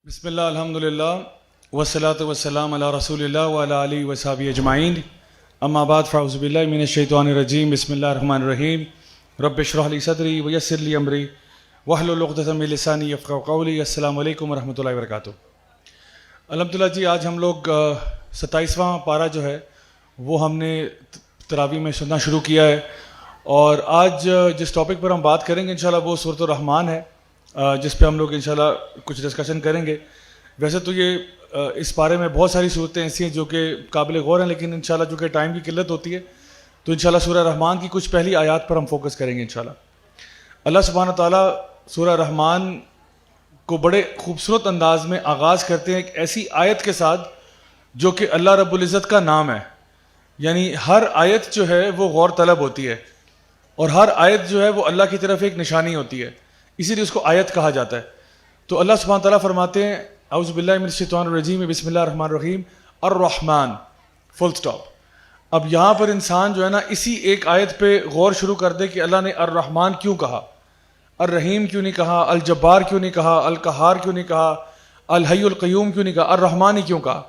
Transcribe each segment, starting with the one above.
بسم اللہ الحمد للہ والصلاۃ والسلام علی رسول اللہ وعلی آلہ وصحبہ اجمعین اما بعد فاعوذ باللہ من الشیطان الرجیم بسم اللہ الرحمن الرحیم رب اشرح لی صدری ویسر لی امری واحلل عقدۃ من لسانی یفقہوا قولی. السلام علیکم ورحمۃ اللہ وبرکاتہ. الحمدللہ جی آج ہم لوگ 27واں پارہ جو ہے وہ ہم نے تراویح میں سننا شروع کیا ہے، اور آج جس ٹاپک پر ہم بات کریں گے انشاءاللہ وہ سورۃ الرحمن ہے، جس پہ ہم لوگ انشاءاللہ کچھ ڈسکشن کریں گے. ویسے تو یہ اس پارے میں بہت ساری صورتیں ایسی ہیں جو کہ قابل غور ہیں، لیکن انشاءاللہ جو کہ ٹائم کی قلت ہوتی ہے تو انشاءاللہ سورہ رحمان کی کچھ پہلی آیات پر ہم فوکس کریں گے انشاءاللہ. اللہ سبحانہ تعالیٰ سورہ رحمان کو بڑے خوبصورت انداز میں آغاز کرتے ہیں ایک ایسی آیت کے ساتھ جو کہ اللہ رب العزت کا نام ہے. یعنی ہر آیت جو ہے وہ غور طلب ہوتی ہے، اور ہر آیت جو ہے وہ اللہ کی طرف ایک نشانی ہوتی ہے، اسی لیے اس کو آیت کہا جاتا ہے. تو اللہ سبحانہ تعالیٰ فرماتے ہیں اعوذ باللہ من الشیطان الرجیم بسم اللہ الرحمن الرحیم الرحمن فل سٹاپ. اب یہاں پر انسان جو ہے نا اسی ایک آیت پہ غور شروع کر دے کہ اللہ نے الرحمن کیوں کہا، الرحیم کیوں نہیں کہا، الجبار کیوں نہیں کہا، القہار کیوں نہیں کہا، الحی القیوم کیوں نہیں کہا، الرحمن ہی کیوں کہا.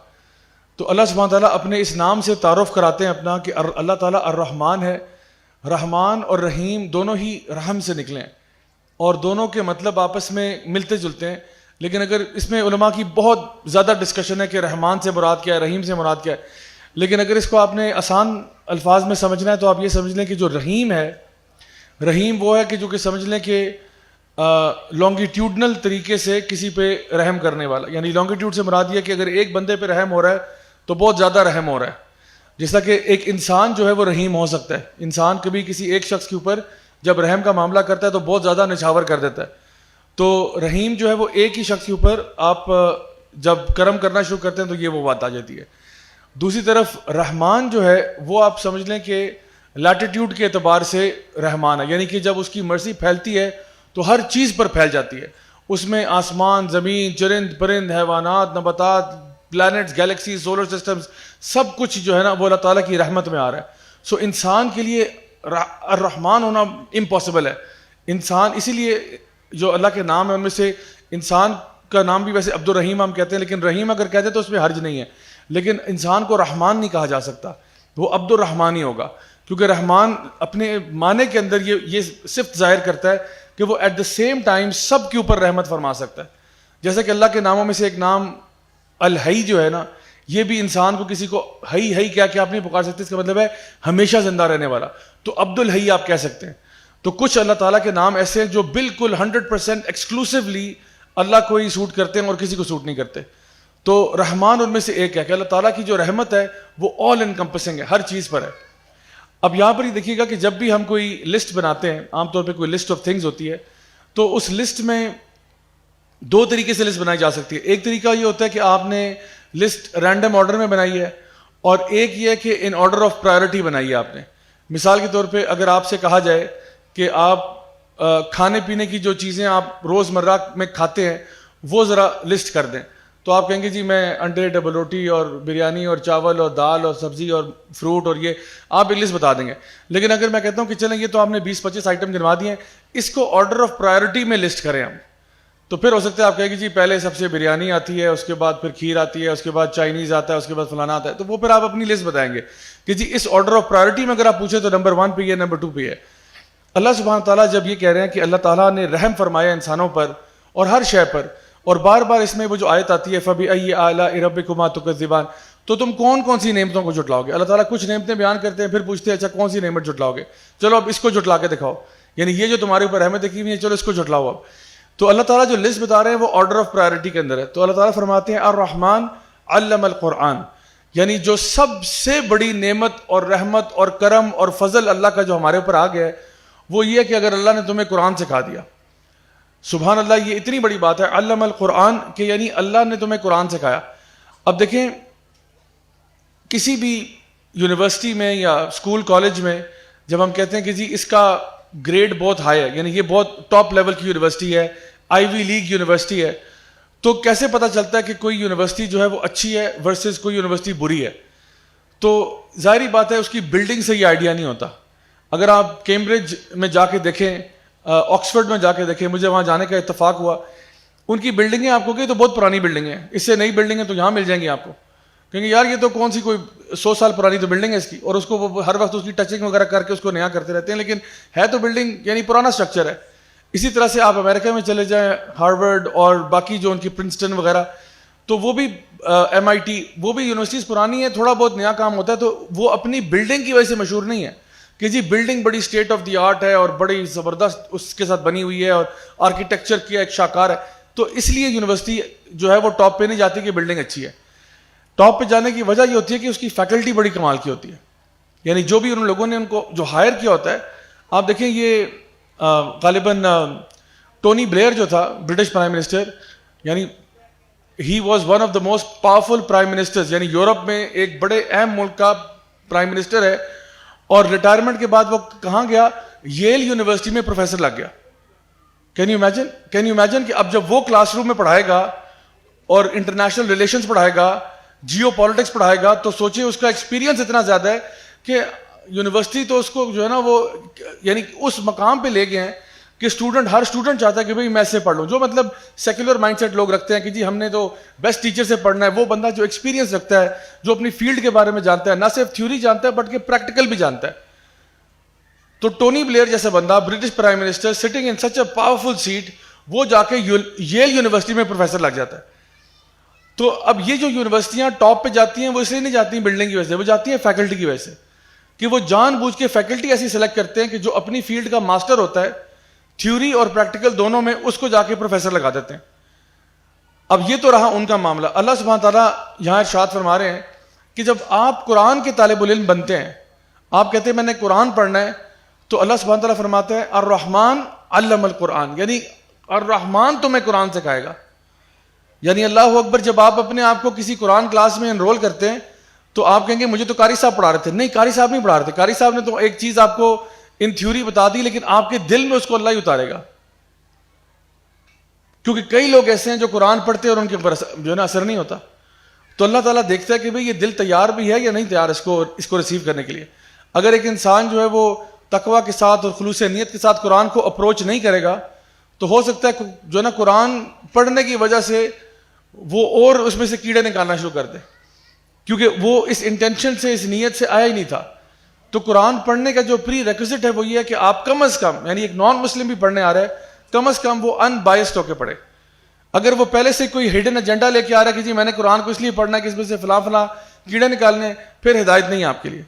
تو اللہ سبحانہ تعالیٰ اپنے اس نام سے تعارف کراتے ہیں اپنا کہ اللہ تعالیٰ الرحمن ہے. رحمان اور رحیم دونوں ہی رحم سے نکلے ہیں اور دونوں کے مطلب آپس میں ملتے جلتے ہیں، لیکن اگر اس میں علماء کی بہت زیادہ ڈسکشن ہے کہ رحمان سے مراد کیا ہے، رحیم سے مراد کیا ہے. لیکن اگر اس کو آپ نے آسان الفاظ میں سمجھنا ہے تو آپ یہ سمجھ لیں کہ جو رحیم ہے، رحیم وہ ہے کہ جو کہ سمجھ لیں کہ لانگیٹیوڈنل طریقے سے کسی پہ رحم کرنے والا. یعنی لانگیٹیوڈ سے مراد یہ کہ اگر ایک بندے پہ رحم ہو رہا ہے تو بہت زیادہ رحم ہو رہا ہے. جیسا کہ ایک انسان جو ہے وہ رحیم ہو سکتا ہے، انسان کبھی کسی ایک شخص کے اوپر جب رحم کا معاملہ کرتا ہے تو بہت زیادہ نچھاور کر دیتا ہے. تو رحیم جو ہے وہ ایک ہی شخص کے اوپر آپ جب کرم کرنا شروع کرتے ہیں تو یہ وہ بات آ جاتی ہے. دوسری طرف رحمان جو ہے وہ آپ سمجھ لیں کہ لیٹیٹیوڈ کے اعتبار سے رحمان ہے، یعنی کہ جب اس کی مرضی پھیلتی ہے تو ہر چیز پر پھیل جاتی ہے. اس میں آسمان، زمین، چرند پرند، حیوانات، نباتات، پلانٹس، گیلیکسیز، سولر سسٹمز، سب کچھ جو ہے نا وہ اللہ تعالیٰ کی رحمت میں آ رہا ہے. سو انسان کے لیے الرحمن ہونا امپاسبل ہے. انسان اسی لیے جو اللہ کے نام ہے ان میں سے انسان کا نام بھی ویسے عبد الرحیم ہم کہتے ہیں، لیکن رحیم اگر کہتے ہیں تو اس میں حرج نہیں ہے. لیکن انسان کو رحمان نہیں کہا جا سکتا، وہ عبد الرحمان ہی ہوگا، کیونکہ رحمان اپنے معنی کے اندر یہ صفت ظاہر کرتا ہے کہ وہ ایٹ دا سیم ٹائم سب کے اوپر رحمت فرما سکتا ہے. جیسا کہ اللہ کے ناموں میں سے ایک نام الحی جو ہے نا، یہ بھی انسان کو کسی کو ہی کیا آپ نہیں پکار سکتے، اس کا مطلب ہے ہمیشہ زندہ رہنے والا. تو عبد الحی آپ کہہ سکتے ہیں. تو کچھ اللہ تعالیٰ کے نام ایسے ہیں جو بالکل 100% ایکسکلوسیولی اللہ کو ہی سوٹ کرتے ہیں اور کسی کو سوٹ نہیں کرتے. تو رحمان ان میں سے ایک ہے کہ اللہ تعالیٰ کی جو رحمت ہے وہ آل انکمپسنگ ہے، ہر چیز پر ہے. اب یہاں پر ہی دیکھیے گا کہ جب بھی ہم کوئی لسٹ بناتے ہیں، عام طور پہ کوئی لسٹ آف تھنگز ہوتی ہے، تو اس لسٹ میں دو طریقے سے لسٹ بنائی جا سکتی ہے. ایک طریقہ یہ ہوتا ہے کہ آپ نے لسٹ رینڈم آرڈر میں بنائی ہے، اور ایک یہ ہے کہ ان آرڈر آف پرائیورٹی بنائی ہے آپ نے. مثال کے طور پہ اگر آپ سے کہا جائے کہ آپ کھانے پینے کی جو چیزیں آپ روز مرہ میں کھاتے ہیں وہ ذرا لسٹ کر دیں، تو آپ کہیں گے جی میں انڈے، ڈبل روٹی اور بریانی اور چاول اور دال اور سبزی اور فروٹ، اور یہ آپ ایک لسٹ بتا دیں گے. لیکن اگر میں کہتا ہوں کہ چلیں یہ تو آپ نے 20-25 آئٹم گنوا دیے ہیں، اس کو آرڈر آف پرائیورٹی میں لسٹ کریں ہم، تو پھر ہو سکتا ہے آپ کہیں گے جی پہلے سب سے بریانی آتی ہے، اس کے بعد پھر کھیر آتی ہے، اس کے بعد چائنیز آتا ہے، اس کے بعد فلانا آتا ہے. تو وہ پھر آپ اپنی لسٹ بتائیں گے کہ جی اس آرڈر آف پرائیورٹی میں اگر آپ پوچھیں تو نمبر 1 پہ یہ، نمبر 2 پہ ہے. اللہ سبحانہ تعالیٰ جب یہ کہہ رہے ہیں کہ اللہ تعالیٰ نے رحم فرمایا انسانوں پر اور ہر شے پر، اور بار بار اس میں وہ جو آیت آتی ہے فَبِأَيِّ آلَاءِ رَبِّكُمَا تُكَذِّبَانِ، تو تم کون سی نعمتوں کو جھٹلاؤ گے. اللہ تعالیٰ کچھ نعمتیں بیان کرتے ہیں، پھر پوچھتے ہیں اچھا کون سی نعمت جھٹلاؤ گے، چلو اب اس کو جھٹلا کے دکھاؤ، یعنی یہ جو تمہارے اوپر رحمت کی ہوئی ہے چلو اس کو جھٹلاؤ اب. تو اللہ تعالیٰ جو لسٹ بتا رہے ہیں وہ آرڈر آف پرائیورٹی کے اندر ہے. تو اللہ تعالیٰ فرماتے ہیں الرحمن علم القرآن، یعنی جو سب سے بڑی نعمت اور رحمت اور کرم اور فضل اللہ کا جو ہمارے اوپر آ گیا ہے وہ یہ کہ اگر اللہ نے تمہیں قرآن سکھا دیا. سبحان اللہ، یہ اتنی بڑی بات ہے علم القرآن کہ یعنی اللہ نے تمہیں قرآن سکھایا. اب دیکھیں کسی بھی یونیورسٹی میں یا اسکول کالج میں جب ہم کہتے ہیں کہ جی اس کا گریڈ بہت ہائی ہے، یعنی یہ بہت ٹاپ لیول کی یونیورسٹی ہے، آئی وی لیگ یونیورسٹی ہے، تو کیسے پتہ چلتا ہے کہ کوئی یونیورسٹی جو ہے وہ اچھی ہے ورسز کوئی یونیورسٹی بری ہے؟ تو ظاہری بات ہے اس کی بلڈنگ سے یہ آئیڈیا نہیں ہوتا. اگر آپ کیمبرج میں جا کے دیکھیں، آکسفورڈ میں جا کے دیکھیں، مجھے وہاں جانے کا اتفاق ہوا، ان کی بلڈنگیں آپ کو کہ تو بہت پرانی بلڈنگیں ہیں, اس سے نئی بلڈنگیں تو یہاں مل جائیں گی آپ کو, کیونکہ یار یہ تو کون سی کوئی 100 سال پرانی تو بلڈنگ ہے اس کی, اور اس کو وہ ہر وقت اس کی ٹچنگ وغیرہ کر کے اس کو نیا کرتے رہتے ہیں, لیکن ہے تو بلڈنگ یعنی پرانا اسٹرکچر ہے. اسی طرح سے آپ امریکہ میں چلے جائیں, ہارورڈ اور باقی جو ان کی پرنسٹن وغیرہ, تو وہ بھی ایم آئی ٹی, وہ بھی یونیورسٹیز پرانی ہیں, تھوڑا بہت نیا کام ہوتا ہے, تو وہ اپنی بلڈنگ کی وجہ سے مشہور نہیں ہے کہ جی بلڈنگ بڑی اسٹیٹ آف دی آرٹ ہے اور بڑی زبردست اس کے ساتھ بنی ہوئی ہے اور آرکیٹیکچر کی ایک شاہکار ہے, تو اس لیے یونیورسٹی جو ہے وہ ٹاپ پہ نہیں جاتی کہ بلڈنگ اچھی ہے. ٹاپ پہ جانے کی وجہ یہ ہوتی ہے کہ اس کی فیکلٹی بڑی کمال کی ہوتی ہے, یعنی جو بھی ان لوگوں نے ان کو جو ہائر کیا ہوتا ہے. آپ دیکھیں یہ غالباً ٹونی بلیئر جو تھا برٹش پرائم منسٹر, یعنی he was one of the most powerful prime ministers, یعنی یورپ میں ایک بڑے اہم ملک کا پرائم منسٹر ہے, اور ریٹائرمنٹ کے بعد وہ کہاں گیا, ییل یونیورسٹی میں پروفیسر لگ گیا. کین یو امیجن کہ اب جب وہ کلاس روم میں پڑھائے گا اور انٹرنیشنل ریلیشنز پڑھائے گا, جیو پالیٹکس پڑھائے گا, تو سوچیں اس کا ایکسپیرینس اتنا زیادہ ہے کہ یونیورسٹی تو اس کو جو ہے نا وہ یعنی اس مقام پہ لے گئے ہیں کہ ہر اسٹوڈنٹ چاہتا ہے کہ بھئی میں اس سے پڑھ لوں. جو مطلب سیکولر مائنڈ سیٹ لوگ رکھتے ہیں کہ جی ہم نے تو بیسٹ ٹیچر سے پڑھنا ہے, وہ بندہ جو ایکسپیرینس رکھتا ہے, جو اپنی فیلڈ کے بارے میں جانتا ہے, نہ صرف تھیوری جانتا ہے بلکہ پریکٹیکل بھی جانتا ہے. تو ٹونی بلیئر جیسا بندہ British prime minister sitting in such a powerful seat, وہ جا کے ییل یونیورسٹی میں پروفیسر لگ جاتا ہے. تو اب یہ جو یونیورسٹیاں ٹاپ پہ جاتی ہیں وہ اس لیے نہیں جاتی ہیں بلڈنگ کی وجہ سے, وہ جاتی ہیں فیکلٹی کی وجہ سے, کہ وہ جان بوجھ کے فیکلٹی ایسی سلیکٹ کرتے ہیں کہ جو اپنی فیلڈ کا ماسٹر ہوتا ہے, تھیوری اور پریکٹیکل دونوں میں, اس کو جا کے پروفیسر لگا دیتے ہیں. اب یہ تو رہا ان کا معاملہ. اللہ سبحانہ تعالیٰ یہاں ارشاد فرما رہے ہیں کہ جب آپ قرآن کے طالب العلم بنتے ہیں, آپ کہتے ہیں میں نے قرآن پڑھنا ہے, تو اللہ سبحانہ تعالیٰ فرماتا ہے الرحمن علم القرآن, یعنی الرحمن تمہیں قرآن سکھائے گا. یعنی اللہ اکبر, جب آپ اپنے آپ کو کسی قرآن کلاس میں انرول کرتے ہیں تو آپ کہیں گے مجھے تو قاری صاحب پڑھا رہے تھے. نہیں, قاری صاحب نہیں پڑھا رہے تھے, قاری صاحب نے تو ایک چیز آپ کو ان تھیوری بتا دی, لیکن آپ کے دل میں اس کو اللہ ہی اتارے گا. کیونکہ کئی لوگ ایسے ہیں جو قرآن پڑھتے ہیں اور ان کے اوپر جو ہے نا اثر نہیں ہوتا. تو اللہ تعالیٰ دیکھتا ہے کہ بھئی یہ دل تیار بھی ہے یا نہیں تیار اس کو ریسیو کرنے کے لیے. اگر ایک انسان جو ہے وہ تقویٰ کے ساتھ اور خلوص نیت کے ساتھ قرآن کو اپروچ نہیں کرے گا, تو ہو سکتا ہے جو ہے نا قرآن پڑھنے کی وجہ سے وہ اور اس میں سے کیڑے نکالنا شروع کر دے, کیونکہ وہ اس انٹینشن سے, اس نیت سے آیا ہی نہیں تھا. تو قرآن پڑھنے کا جو پری ریکوزٹ ہے وہ یہ ہے کہ آپ کم از کم, یعنی ایک نان مسلم بھی پڑھنے آ رہا ہے, کم از کم وہ ان بائسڈ ہو کے پڑھے. اگر وہ پہلے سے کوئی ہڈن ایجنڈا لے کے آ رہا ہے کہ جی میں نے قرآن کو اس لیے پڑھنا ہے کہ اس میں سے فلاں فلاں کیڑے نکالنے, پھر ہدایت نہیں ہے آپ کے لیے.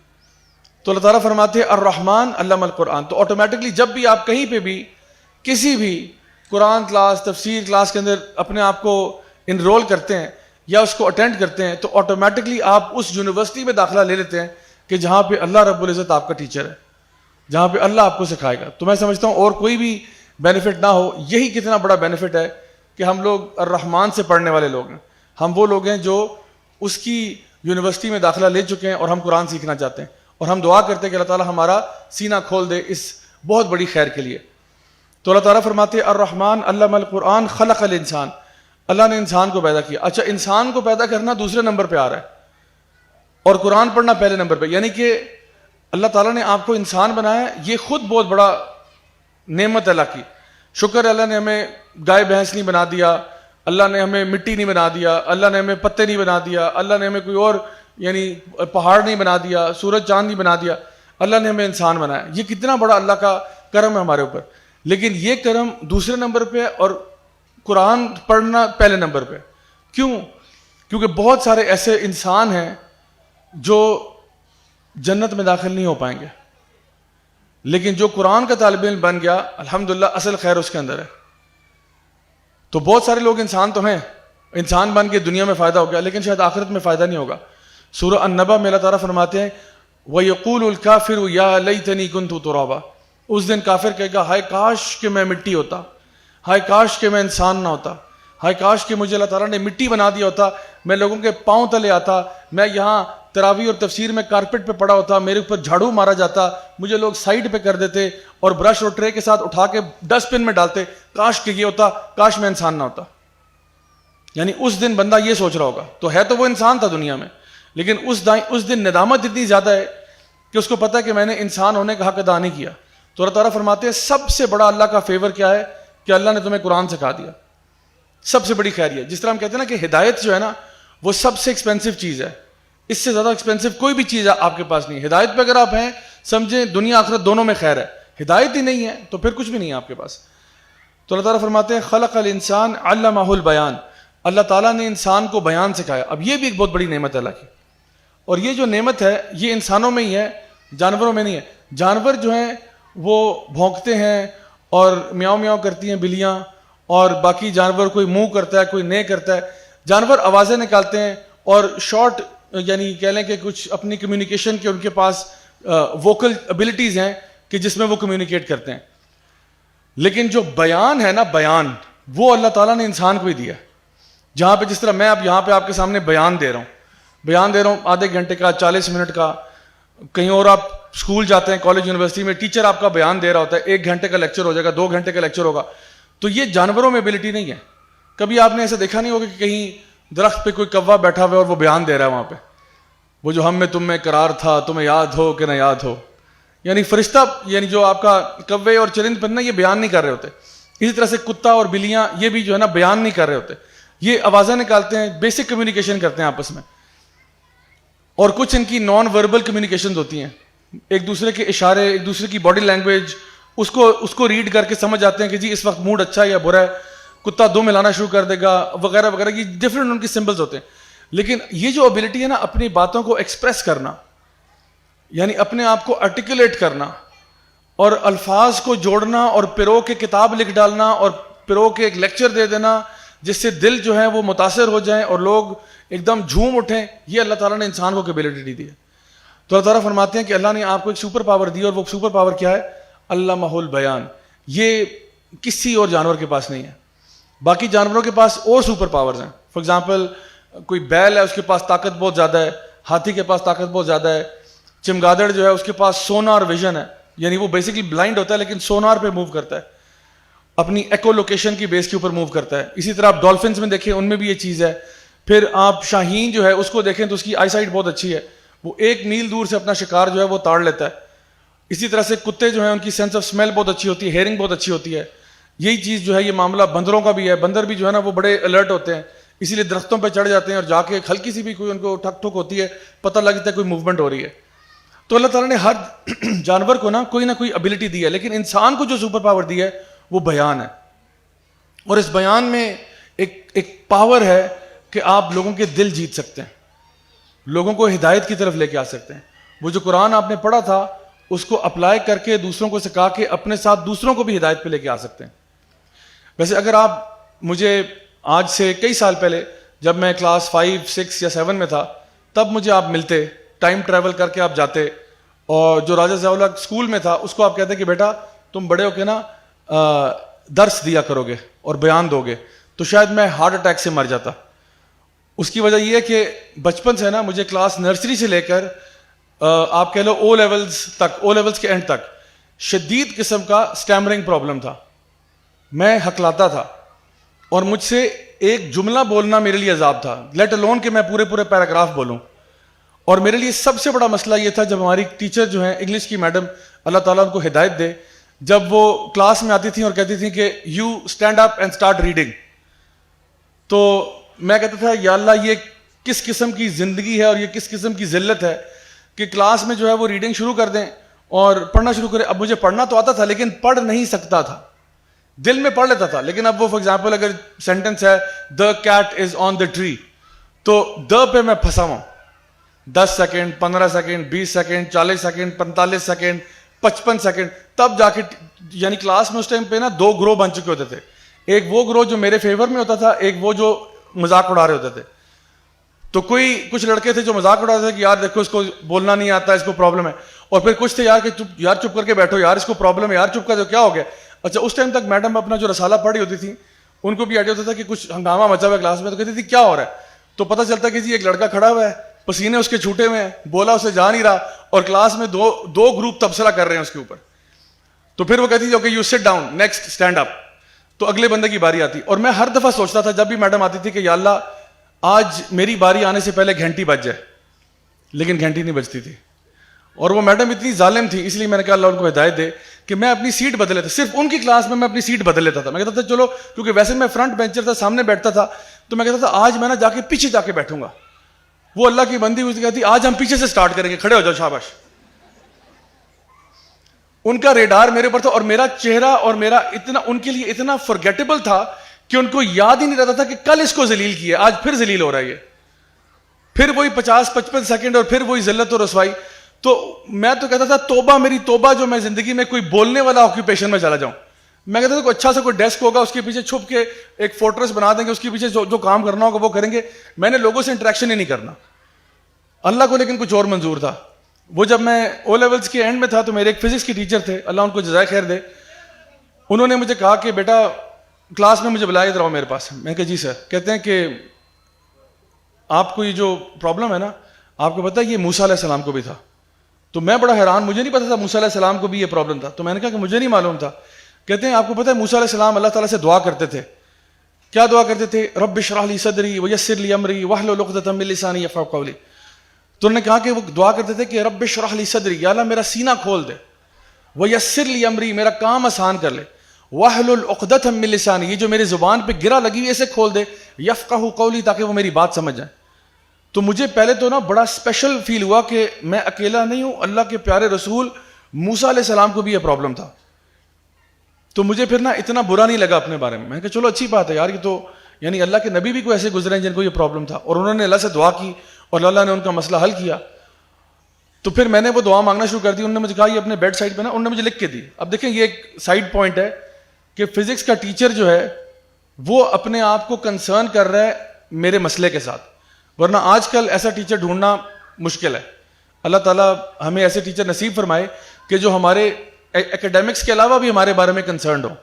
تو اللہ تعالیٰ فرماتے ہیں الرحمن علم القرآن. تو آٹومیٹکلی جب بھی آپ کہیں پہ بھی کسی بھی قرآن کلاس, تفسیر کلاس کے اندر اپنے آپ کو انرول کرتے ہیں یا اس کو اٹینڈ کرتے ہیں, تو آٹومیٹکلی آپ اس یونیورسٹی میں داخلہ لے لیتے ہیں کہ جہاں پہ اللہ رب العزت آپ کا ٹیچر ہے, جہاں پہ اللہ آپ کو سکھائے گا. تو میں سمجھتا ہوں اور کوئی بھی بینیفٹ نہ ہو, یہی کتنا بڑا بینیفٹ ہے کہ ہم لوگ الرحمن سے پڑھنے والے لوگ ہیں. ہم وہ لوگ ہیں جو اس کی یونیورسٹی میں داخلہ لے چکے ہیں اور ہم قرآن سیکھنا چاہتے ہیں, اور ہم دعا کرتے ہیں کہ اللہ تعالیٰ ہمارا سینہ کھول دے اس بہت بڑی خیر کے لیے. تو اللہ تعالیٰ فرماتے ہیں الرحمن علم القرآن خلق الانسان, اللہ نے انسان کو پیدا کیا. اچھا, انسان کو پیدا کرنا دوسرے نمبر پہ آ رہا ہے اور قرآن پڑھنا پہلے نمبر پہ, یعنی کہ اللہ تعالیٰ نے آپ کو انسان بنایا, یہ خود بہت بڑا نعمت اللہ کی. شکر ہے اللہ نے ہمیں گائے بھینس نہیں بنا دیا, اللہ نے ہمیں مٹی نہیں بنا دیا, اللہ نے ہمیں پتے نہیں بنا دیا, اللہ نے ہمیں کوئی اور یعنی پہاڑ نہیں بنا دیا, سورج چاند نہیں بنا دیا, اللہ نے ہمیں انسان بنایا. یہ کتنا بڑا اللہ کا کرم ہے ہمارے اوپر. لیکن یہ کرم دوسرے نمبر پہ اور قرآن پڑھنا پہلے نمبر پہ. کیوں؟ کیونکہ بہت سارے ایسے انسان ہیں جو جنت میں داخل نہیں ہو پائیں گے, لیکن جو قرآن کا طالب علم بن گیا الحمدللہ اصل خیر اس کے اندر ہے. تو بہت سارے لوگ انسان تو ہیں, انسان بن کے دنیا میں فائدہ ہو گیا, لیکن شاید آخرت میں فائدہ نہیں ہوگا. سورہ النبا میں اللہ تعالیٰ فرماتے ہیں وَيَقُولُ الْكَافِرُ يَا لَيْتَنِي كُنْتُ تُرَابًا, اس دن کافر کہے گا ہائے کاش کہ میں مٹی ہوتا, ہائے کاش کہ میں انسان نہ ہوتا, ہائے کاش کہ مجھے اللہ تعالیٰ نے مٹی بنا دیا ہوتا, میں لوگوں کے پاؤں تلے آتا, میں یہاں تراویح اور تفسیر میں کارپٹ پہ پڑا ہوتا, میرے اوپر جھاڑو مارا جاتا, مجھے لوگ سائڈ پہ کر دیتے اور برش اور ٹرے کے ساتھ اٹھا کے ڈسٹ بن میں ڈالتے, کاش کہ یہ ہوتا, کاش میں انسان نہ ہوتا. یعنی اس دن بندہ یہ سوچ رہا ہوگا. تو ہے تو وہ انسان تھا دنیا میں, لیکن اس دن ندامت اتنی زیادہ ہے کہ اس کو پتا ہے کہ میں نے انسان ہونے کا حق ادا نہیں کیا. تو اللہ تعالیٰ فرماتے ہیں سب سے بڑا اللہ کا فیور کیا ہے کہ اللہ نے تمہیں قرآن سکھا دیا. سب سے بڑی خیر یہ. جس طرح ہم کہتے ہیں نا کہ ہدایت جو ہے نا وہ سب سے ایکسپینسو چیز ہے, اس سے زیادہ ایکسپینسو کوئی بھی چیز آپ کے پاس نہیں. ہدایت پہ اگر آپ ہیں سمجھیں دنیا آخرت دونوں میں خیر ہے, ہدایت ہی نہیں ہے تو پھر کچھ بھی نہیں ہے آپ کے پاس. تو اللہ تعالیٰ فرماتے ہیں خلق الانسان علمہ البیان, اللہ تعالیٰ نے انسان کو بیان سکھایا. اب یہ بھی ایک بہت بڑی نعمت ہے اللہ کی, اور یہ جو نعمت ہے یہ انسانوں میں ہی ہے, جانوروں میں نہیں ہے. جانور جو ہیں وہ بھونکتے ہیں اور میاؤں میاؤں کرتی ہیں بلیاں, اور باقی جانور کوئی منہ کرتا ہے کوئی نہیں کرتا ہے. جانور آوازیں نکالتے ہیں اور شارٹ یعنی کہہ لیں کہ کچھ اپنی کمیونیکیشن کے ان کے پاس ووکل ابیلٹیز ہیں کہ جس میں وہ کمیونیکیٹ کرتے ہیں. لیکن جو بیان ہے نا بیان, وہ اللہ تعالیٰ نے انسان کو ہی دیا. جہاں پہ جس طرح میں اب یہاں پہ آپ کے سامنے بیان دے رہا ہوں آدھے گھنٹے کا 40 منٹ کا, کہیں اور آپ اسکول جاتے ہیں کالج یونیورسٹی میں ٹیچر آپ کا بیان دے رہا ہوتا ہے, 1 گھنٹے کا لیکچر ہو جائے گا, 2 گھنٹے کا لیکچر ہوگا. تو یہ جانوروں میں ابیلٹی نہیں ہے. کبھی آپ نے ایسا دیکھا نہیں ہوگا کہ کہیں درخت پہ کوئی کوا بیٹھا ہوا ہے اور وہ بیان دے رہا ہے وہاں پہ, وہ جو ہم میں تم میں قرار تھا تمہیں یاد ہو کہ نہ یاد ہو. یعنی فرشتہ یعنی جو آپ کا کوے اور چرند پرندہ یہ بیان نہیں کر رہے ہوتے. اسی طرح سے کتا اور بلیاں یہ بھی جو ہے نا بیان نہیں کر رہے ہوتے, یہ آوازیں نکالتے ہیں, بیسک کمیونیکیشن کرتے ہیں آپس میں. اور کچھ ان کی نان وربل کمیونیکیشنز ہوتی ہیں, ایک دوسرے کے اشارے, ایک دوسرے کی باڈی لینگویج, اس کو ریڈ کر کے سمجھ جاتے ہیں کہ جی اس وقت موڈ اچھا ہے یا برا ہے. کتا دو ملانا شروع کر دے گا وغیرہ وغیرہ, یہ ڈفرینٹ ان کی سمبلز ہوتے ہیں. لیکن یہ جو ابیلٹی ہے نا اپنی باتوں کو ایکسپریس کرنا, یعنی اپنے آپ کو آرٹیکولیٹ کرنا اور الفاظ کو جوڑنا اور پرو کے کتاب لکھ ڈالنا اور پرو کے ایک لیکچر دے دینا جس سے دل جو ہے وہ متاثر ہو جائیں اور لوگ ایک دم جھوم اٹھیں, یہ اللہ تعالیٰ نے انسان کو کیپیبلٹی دی ہے. تو اللہ تعالیٰ فرماتے ہیں کہ اللہ نے آپ کو ایک سپر پاور دی, اور وہ سپر پاور کیا ہے؟ علمہ البیان. یہ کسی اور جانور کے پاس نہیں ہے. باقی جانوروں کے پاس اور سپر پاورز ہیں. فار ایگزامپل کوئی بیل ہے اس کے پاس طاقت بہت زیادہ ہے, ہاتھی کے پاس طاقت بہت زیادہ ہے, چمگادڑ جو ہے اس کے پاس سونار ویژن ہے, یعنی وہ بیسیکلی بلائنڈ ہوتا ہے لیکن سونار پہ موو کرتا ہے, اپنی ایکو لوکیشن کی بیس کے اوپر موو کرتا ہے. اسی طرح آپ ڈولفنس میں دیکھیں ان میں بھی یہ چیز ہے. پھر آپ شاہین جو ہے اس کو دیکھیں تو اس کی آئی سائٹ بہت اچھی ہے, وہ 1 میل دور سے اپنا شکار جو ہے وہ تاڑ لیتا ہے. اسی طرح سے کتے جو ہیں ان کی سینس آف اسمیل بہت اچھی ہوتی ہے, ہیئرنگ بہت اچھی ہوتی ہے. یہی چیز جو ہے یہ معاملہ بندروں کا بھی ہے. بندر بھی جو ہے نا وہ بڑے الرٹ ہوتے ہیں, اسی لیے درختوں پہ چڑھ جاتے ہیں اور جا کے ہلکی سی بھی کوئی ان کو ٹھک ٹھک ہوتی ہے پتہ لگتا ہے کوئی موومنٹ ہو رہی ہے. تو اللہ تعالیٰ نے ہر جانور کو نا کوئی ابیلٹی دی ہے, لیکن انسان کو جو سپر پاور دی ہے وہ بیان ہے. اور اس بیان میں ایک پاور ہے کہ آپ لوگوں کے دل جیت سکتے ہیں, لوگوں کو ہدایت کی طرف لے کے آ سکتے ہیں. وہ جو قرآن آپ نے پڑھا تھا اس کو اپلائی کر کے دوسروں کو سکھا کے اپنے ساتھ دوسروں کو بھی ہدایت پہ لے کے آ سکتے ہیں. ویسے اگر آپ مجھے آج سے کئی سال پہلے جب میں کلاس 5, 6 یا 7 میں تھا تب مجھے آپ ملتے, ٹائم ٹریول کر کے آپ جاتے, اور جو راجہ ضیاء الحق اسکول میں تھا اس کو آپ کہتے کہ بیٹا تم بڑے ہو کے نا درس دیا کرو گے اور بیان دو گے, تو شاید میں ہارٹ اٹیک سے مر جاتا. اس کی وجہ یہ ہے کہ بچپن سے نا مجھے کلاس نرسری سے لے کر آپ کہہ لو او لیولز کے اینڈ تک شدید قسم کا سٹیمرنگ پرابلم تھا. میں ہکلاتا تھا اور مجھ سے ایک جملہ بولنا میرے لیے عذاب تھا, لیٹ الون کہ میں پورے پیراگراف بولوں. اور میرے لیے سب سے بڑا مسئلہ یہ تھا جب ہماری ٹیچر جو ہیں انگلش کی میڈم, اللہ تعالیٰ ان کو ہدایت دے, جب وہ کلاس میں آتی تھیں اور کہتی تھیں کہ you stand up and start reading, تو میں کہتا تھا یا اللہ یہ کس قسم کی زندگی ہے اور یہ کس قسم کی ذلت ہے کہ کلاس میں جو ہے وہ ریڈنگ شروع کر دیں اور پڑھنا شروع کریں. اب مجھے پڑھنا تو آتا تھا لیکن پڑھ نہیں سکتا تھا, دل میں پڑھ لیتا تھا, لیکن اب وہ فار ایگزامپل اگر سینٹینس ہے the cat is on the tree, تو دا پہ میں پھنسا ہوں. 10 second, 15 second, 20 second, 40 second, 45 second, 55 second, تب جا کے یعنی کلاس میں اس ٹائم پہ نا 2 گروہ بن چکے ہوتے تھے. ایک وہ گروہ جو میرے فیور میں ہوتا تھا, ایک وہ جو مذاق اڑا رہے ہوتے تھے. تو کچھ لڑکے تھے جو مذاق اڑا رہے تھے کہ یار دیکھو اس کو بولنا نہیں آتا, اس کو پرابلم ہے. اور پھر کچھ تھے یار کہ چپ کر کے بیٹھو یار, اس کو پرابلم ہے یار, چپ کر دو, کیا ہو گیا. اچھا اس ٹائم تک میڈم اپنا جو رسالہ پڑھی ہوتی تھی ان کو بھی آئیڈیا ہوتا تھا کہ کچھ ہنگامہ مچا ہوا ہے کلاس میں, تو کہتی تھی کیا ہو رہا ہے. تو پتہ چلتا کہ جی ایک لڑکا کھڑا ہوا ہے, پسینے اس کے چھوٹے ہوئے ہیں, بولا اسے جا نہیں رہا, اور کلاس میں دو گروپ تبصرہ کر رہے ہیں اس کے اوپر. تو پھر وہ کہتی تھی okay you sit down, next stand up. تو اگلے بندے کی باری آتی, اور میں ہر دفعہ سوچتا تھا جب بھی میڈم آتی تھی کہ یا اللہ آج میری باری آنے سے پہلے گھنٹی بج جائے, لیکن گھنٹی نہیں بجتی تھی. اور وہ میڈم اتنی ظالم تھی, اس لیے میں نے کہا اللہ ان کو ہدایت دے, کہ میں اپنی سیٹ بدل لیتا, صرف ان کی کلاس میں اپنی سیٹ بدل لیتا تھا. میں کہتا تھا چلو, کیونکہ ویسے میں فرنٹ بینچر تھا, سامنے بیٹھتا تھا, تو میں کہتا تھا آج میں نا جا کے پیچھے جا کے بیٹھوں گا. وہ اللہ کی بندی ہوئی کہتی آج ہم پیچھے سے سٹارٹ کریں گے, کھڑے ہو جاؤ, شاباش. ان کا ریڈار میرے اوپر تھا, اور میرا چہرہ اور میرا اتنا ان کے لیے اتنا فرگیٹیبل تھا کہ ان کو یاد ہی نہیں رہتا تھا کہ کل اس کو ذلیل کیا, آج پھر ذلیل ہو رہا ہے یہ, پھر وہی 50-55 سیکنڈ اور پھر وہی ذلت اور رسوائی. تو میں تو کہتا تھا توبہ میری توبہ جو میں زندگی میں کوئی بولنے والا آکوپیشن میں چلا جاؤں. میں کہتا تھا کوئی اچھا سا کوئی ڈیسک ہوگا, اس کے پیچھے چھپ کے ایک فورٹریس بنا دیں گے, اس کے پیچھے جو کام کرنا ہوگا وہ کریں گے. میں نے لوگوں سے انٹریکشن ہی نہیں کرنا. اللہ کو لیکن کچھ اور منظور تھا. وہ جب میں او لیولز کے اینڈ میں تھا تو میرے ایک فزکس کے ٹیچر تھے, اللہ ان کو جزائے خیر دے, انہوں نے مجھے کہا کہ بیٹا کلاس میں مجھے بلایا ادھر آؤ میرے پاس. میں کہا جی سر. کہتے ہیں کہ آپ کو یہ جو پرابلم ہے نا, آپ کو پتہ ہے یہ موسیٰ علیہ السلام کو بھی تھا. تو میں بڑا حیران, مجھے نہیں پتا تھا موسیٰ علیہ السلام کو بھی یہ پرابلم تھا. تو میں نے کہا کہ مجھے نہیں معلوم تھا. کہتے ہیں آپ کو پتہ ہے موسیٰ علیہ السلام اللہ تعالیٰ سے دعا کرتے تھے. کیا دعا کرتے تھے؟ رب اشرح لی صدری ویسر لی امری واحلل عقدۃ من لسانی یفقهوا قولی. تو انہوں نے کہا کہ وہ دعا کرتے تھے کہ رب اشرح لی صدری, یا اللہ میرا سینہ کھول دے, ویسر لی امری, میرا کام آسان کر لے, واحلل عقدۃ من لسانی, یہ جو میری زبان پہ گرا لگی ہوئی اسے کھول دے, یفقهوا قولی, تاکہ وہ میری بات سمجھ جائیں. تو مجھے پہلے تو نا بڑا اسپیشل فیل ہوا کہ میں اکیلا نہیں ہوں, اللہ کے پیارے رسول موسیٰ علیہ السلام کو بھی یہ پرابلم تھا. تو مجھے پھر نا اتنا برا نہیں لگا اپنے بارے میں. میں نے کہا چلو اچھی بات ہے یار, یہ تو یعنی اللہ کے نبی بھی کوئی ایسے گزرے ہیں جن کو یہ پرابلم تھا, اور انہوں نے اللہ سے دعا کی اور اللہ نے ان کا مسئلہ حل کیا. تو پھر میں نے وہ دعا مانگنا شروع کر دی. انہوں نے مجھے کہا یہ اپنے بیڈ سائڈ پہ نا, انہوں نے مجھے لکھ کے دی. اب دیکھیں یہ ایک سائڈ پوائنٹ ہے کہ فزکس کا ٹیچر جو ہے وہ اپنے آپ کو کنسرن کر رہا ہے میرے مسئلے کے ساتھ, ورنہ آج کل ایسا ٹیچر ڈھونڈنا مشکل ہے. اللہ تعالیٰ ہمیں ایسے ٹیچر نصیب فرمائے کہ جو ہمارے ایکیڈیمکس کے علاوہ بھی ہمارے بارے میں کنسرنڈ ہو.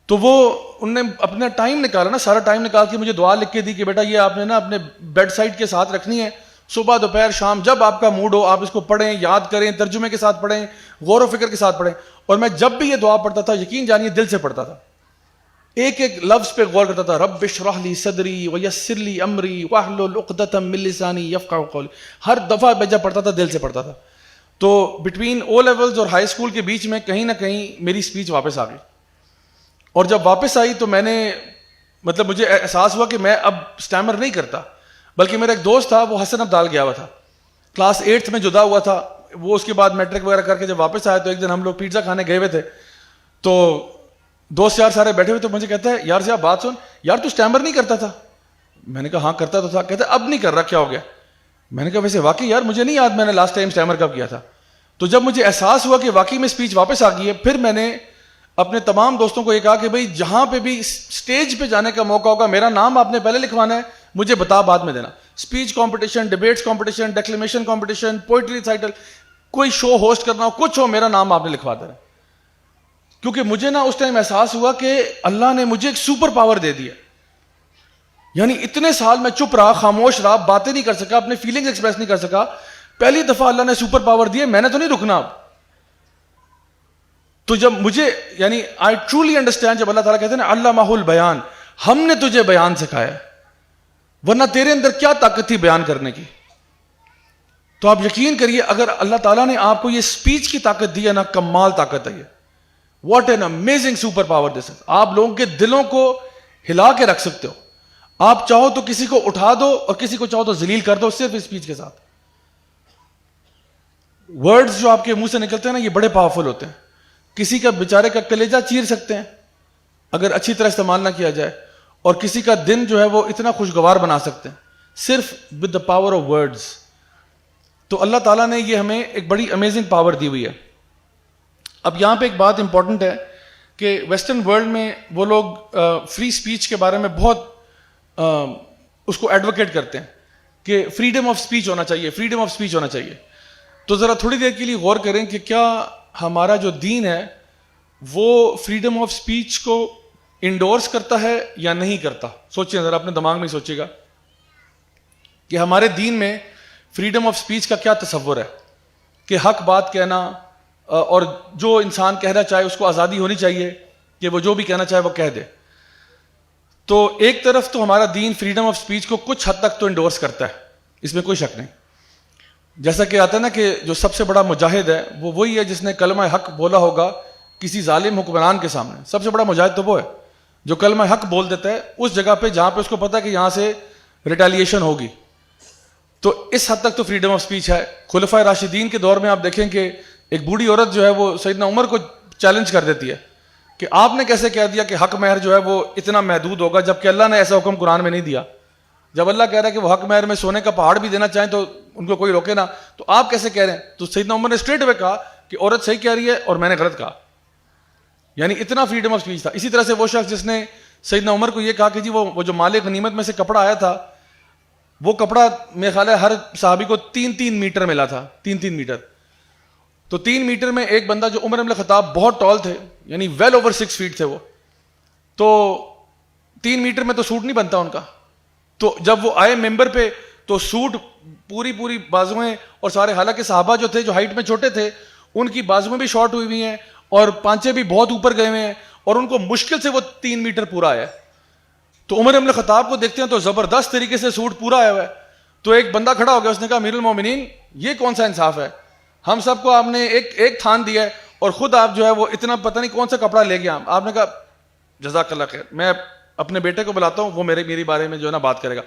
تو وہ ان نے اپنا ٹائم نکالا نا, سارا ٹائم نکال کے مجھے دعا لکھ کے دی کہ بیٹا یہ آپ نے نا اپنے بیڈ سائڈ کے ساتھ رکھنی ہے, صبح دوپہر شام جب آپ کا موڈ ہو آپ اس کو پڑھیں, یاد کریں, ترجمے کے ساتھ پڑھیں, غور و فکر کے ساتھ پڑھیں. اور میں جب بھی یہ دعا پڑھتا تھا یقین جانیے دل سے پڑھتا تھا, ایک ایک لفظ پہ غور کرتا تھا. رب اشرح لی صدری ویسر لی امری واحلل عقدۃ من لسانی یفقهوا قولی. ہر دفعہ میں جب پڑھتا تھا دل سے پڑھتا تھا. تو بٹوین او لیولز اور ہائی اسکول کے بیچ میں کہیں نہ کہیں میری اسپیچ واپس آ گئی, اور جب واپس آئی تو میں نے مطلب مجھے احساس ہوا کہ میں اب اسٹیمر نہیں کرتا. بلکہ میرا ایک دوست تھا, وہ حسن عبدال گیا ہوا تھا, کلاس 8th میں جدا ہوا تھا وہ. اس کے بعد میٹرک وغیرہ کر کے جب واپس آیا تو ایک دن ہم لوگ پیزا کھانے گئے ہوئے تھے, تو دوست یار سارے بیٹھے ہوئے, تو مجھے کہتا ہے یار سے آپ بات سن, یار تو اسٹیمر نہیں کرتا تھا. میں نے کہا ہاں کرتا تو تھا. کہتا ہے اب نہیں کر رہا, کیا ہو گیا؟ میں نے کہا ویسے واقعی یار مجھے نہیں یاد میں نے لاسٹ ٹائم اسٹیمر کب کیا تھا. تو جب مجھے احساس ہوا کہ واقعی میں اسپیچ واپس آ گئی ہے, پھر میں نے اپنے تمام دوستوں کو یہ کہا کہ بھائی جہاں پہ بھی اسٹیج پہ جانے کا موقع ہوگا میرا نام آپ نے پہلے لکھوانا ہے, مجھے بتا بعد میں دینا. Speech competition, debates competition, declamation competition, poetry recital, کوئی شو ہوسٹ کرنا ہو, کچھ ہو, میرا نام آپ نے لکھوا دینا. کیونکہ مجھے نا اس ٹائم احساس ہوا کہ اللہ نے مجھے ایک سپر پاور دے دیا. یعنی اتنے سال میں چپ رہا, خاموش رہا, باتیں نہیں کر سکا, اپنے فیلنگز ایکسپریس نہیں کر سکا, پہلی دفعہ اللہ نے سپر پاور دیے, میں نے تو نہیں رکنا اب. تو جب مجھے یعنی آئی ٹرولی انڈرسٹینڈ, جب اللہ تعالیٰ کہتے ہیں نا علمہ البیان, ہم نے تجھے بیان سکھایا, ورنہ تیرے اندر کیا طاقت تھی بیان کرنے کی. تو آپ یقین کریے اگر اللہ تعالیٰ نے آپ کو یہ اسپیچ کی طاقت دی ہے نا, کمال طاقت ہے یہ. What an amazing super power this is. آپ لوگوں کے دلوں کو ہلا کے رکھ سکتے ہو. آپ چاہو تو کسی کو اٹھا دو اور کسی کو چاہو تو ذلیل کر دو, صرف اسپیچ کے ساتھ. ورڈز جو آپ کے منہ سے نکلتے ہیں نا یہ بڑے پاورفل ہوتے ہیں. کسی کا بیچارے کا کلیجہ چیر سکتے ہیں اگر اچھی طرح استعمال نہ کیا جائے, اور کسی کا دن جو ہے وہ اتنا خوشگوار بنا سکتے ہیں صرف with the power of words. تو اللہ تعالیٰ نے یہ ہمیں ایک بڑی امیزنگ پاور دی ہوئی ہے. اب یہاں پہ ایک بات امپورٹنٹ ہے کہ ویسٹرن ورلڈ میں وہ لوگ فری اسپیچ کے بارے میں بہت اس کو ایڈوکیٹ کرتے ہیں کہ فریڈم آف اسپیچ ہونا چاہیے, فریڈم آف اسپیچ ہونا چاہیے. تو ذرا تھوڑی دیر کے لیے غور کریں کہ کیا ہمارا جو دین ہے وہ فریڈم آف اسپیچ کو انڈورس کرتا ہے یا نہیں کرتا. سوچیں ذرا, اپنے دماغ میں سوچیے گا کہ ہمارے دین میں فریڈم آف اسپیچ کا کیا تصور ہے, کہ حق بات کہنا اور جو انسان کہنا چاہے اس کو آزادی ہونی چاہیے کہ وہ جو بھی کہنا چاہے وہ کہہ دے. تو ایک طرف تو ہمارا دین فریڈم آف اسپیچ کو کچھ حد تک تو انڈورس کرتا ہے, اس میں کوئی شک نہیں. جیسا کہ آتا ہے نا کہ جو سب سے بڑا مجاہد ہے وہ وہی ہے جس نے کلمہ حق بولا ہوگا کسی ظالم حکمران کے سامنے. سب سے بڑا مجاہد تو وہ ہے جو کلمہ حق بول دیتا ہے اس جگہ پہ جہاں پہ اس کو پتا ہے کہ یہاں سے ریٹیلیشن ہوگی. تو اس حد تک تو فریڈم آف سپیچ ہے. خلفائے راشدین کے دور میں آپ دیکھیں کہ ایک بوڑھی عورت جو ہے وہ سیدنا عمر کو چیلنج کر دیتی ہے کہ آپ نے کیسے کہہ دیا کہ حق مہر جو ہے وہ اتنا محدود ہوگا جبکہ اللہ نے ایسا حکم قرآن میں نہیں دیا. جب اللہ کہہ رہا ہے کہ وہ حق مہر میں سونے کا پہاڑ بھی دینا چاہیں تو ان کو کوئی روکے نا, تو آپ کیسے کہہ رہے ہیں؟ تو سیدنا عمر نے اسٹریٹ اوے کہا کہ عورت صحیح کہہ رہی ہے اور میں نے غلط کہا. یعنی اتنا فریڈم آف سپیچ تھا. اسی طرح سے وہ شخص جس نے سیدنا عمر کو یہ کہا کہ جی وہ جو مال غنیمت میں سے کپڑا آیا تھا وہ کپڑا میرے خیال ہے ہر صحابی کو 3 میٹر ملا تھا, 3 میٹر. تو 3 میٹر میں ایک بندہ جو عمر بن الخطاب بہت ٹال تھے, یعنی ویل اوور 6 فیٹ تھے وہ, تو 3 میٹر میں تو سوٹ نہیں بنتا ان کا. تو جب وہ آئے ممبر پہ تو سوٹ پوری بازویں اور سارے, حالانکہ صحابہ جو تھے جو ہائٹ میں چھوٹے تھے ان کی بازویں بھی شارٹ ہوئی ہوئی ہیں اور پانچے بھی بہت اوپر گئے ہوئے ہیں اور ان کو مشکل سے وہ 3 میٹر پورا آیا. تو عمر بن الخطاب کو دیکھتے ہیں تو زبردست طریقے سے سوٹ پورا آیا ہوا ہے. تو ایک بندہ کھڑا ہو گیا, اس نے کہا امیر المومنین یہ کون سا انصاف ہے, ہم سب کو آپ نے ایک تھان دیا ہے اور خود آپ جو ہے وہ اتنا پتہ نہیں کون سا کپڑا لے گیا. آپ نے کہا جزاک اللہ خیر, میں اپنے بیٹے کو بلاتا ہوں, وہ میری بارے میں جو ہے نا بات کرے گا.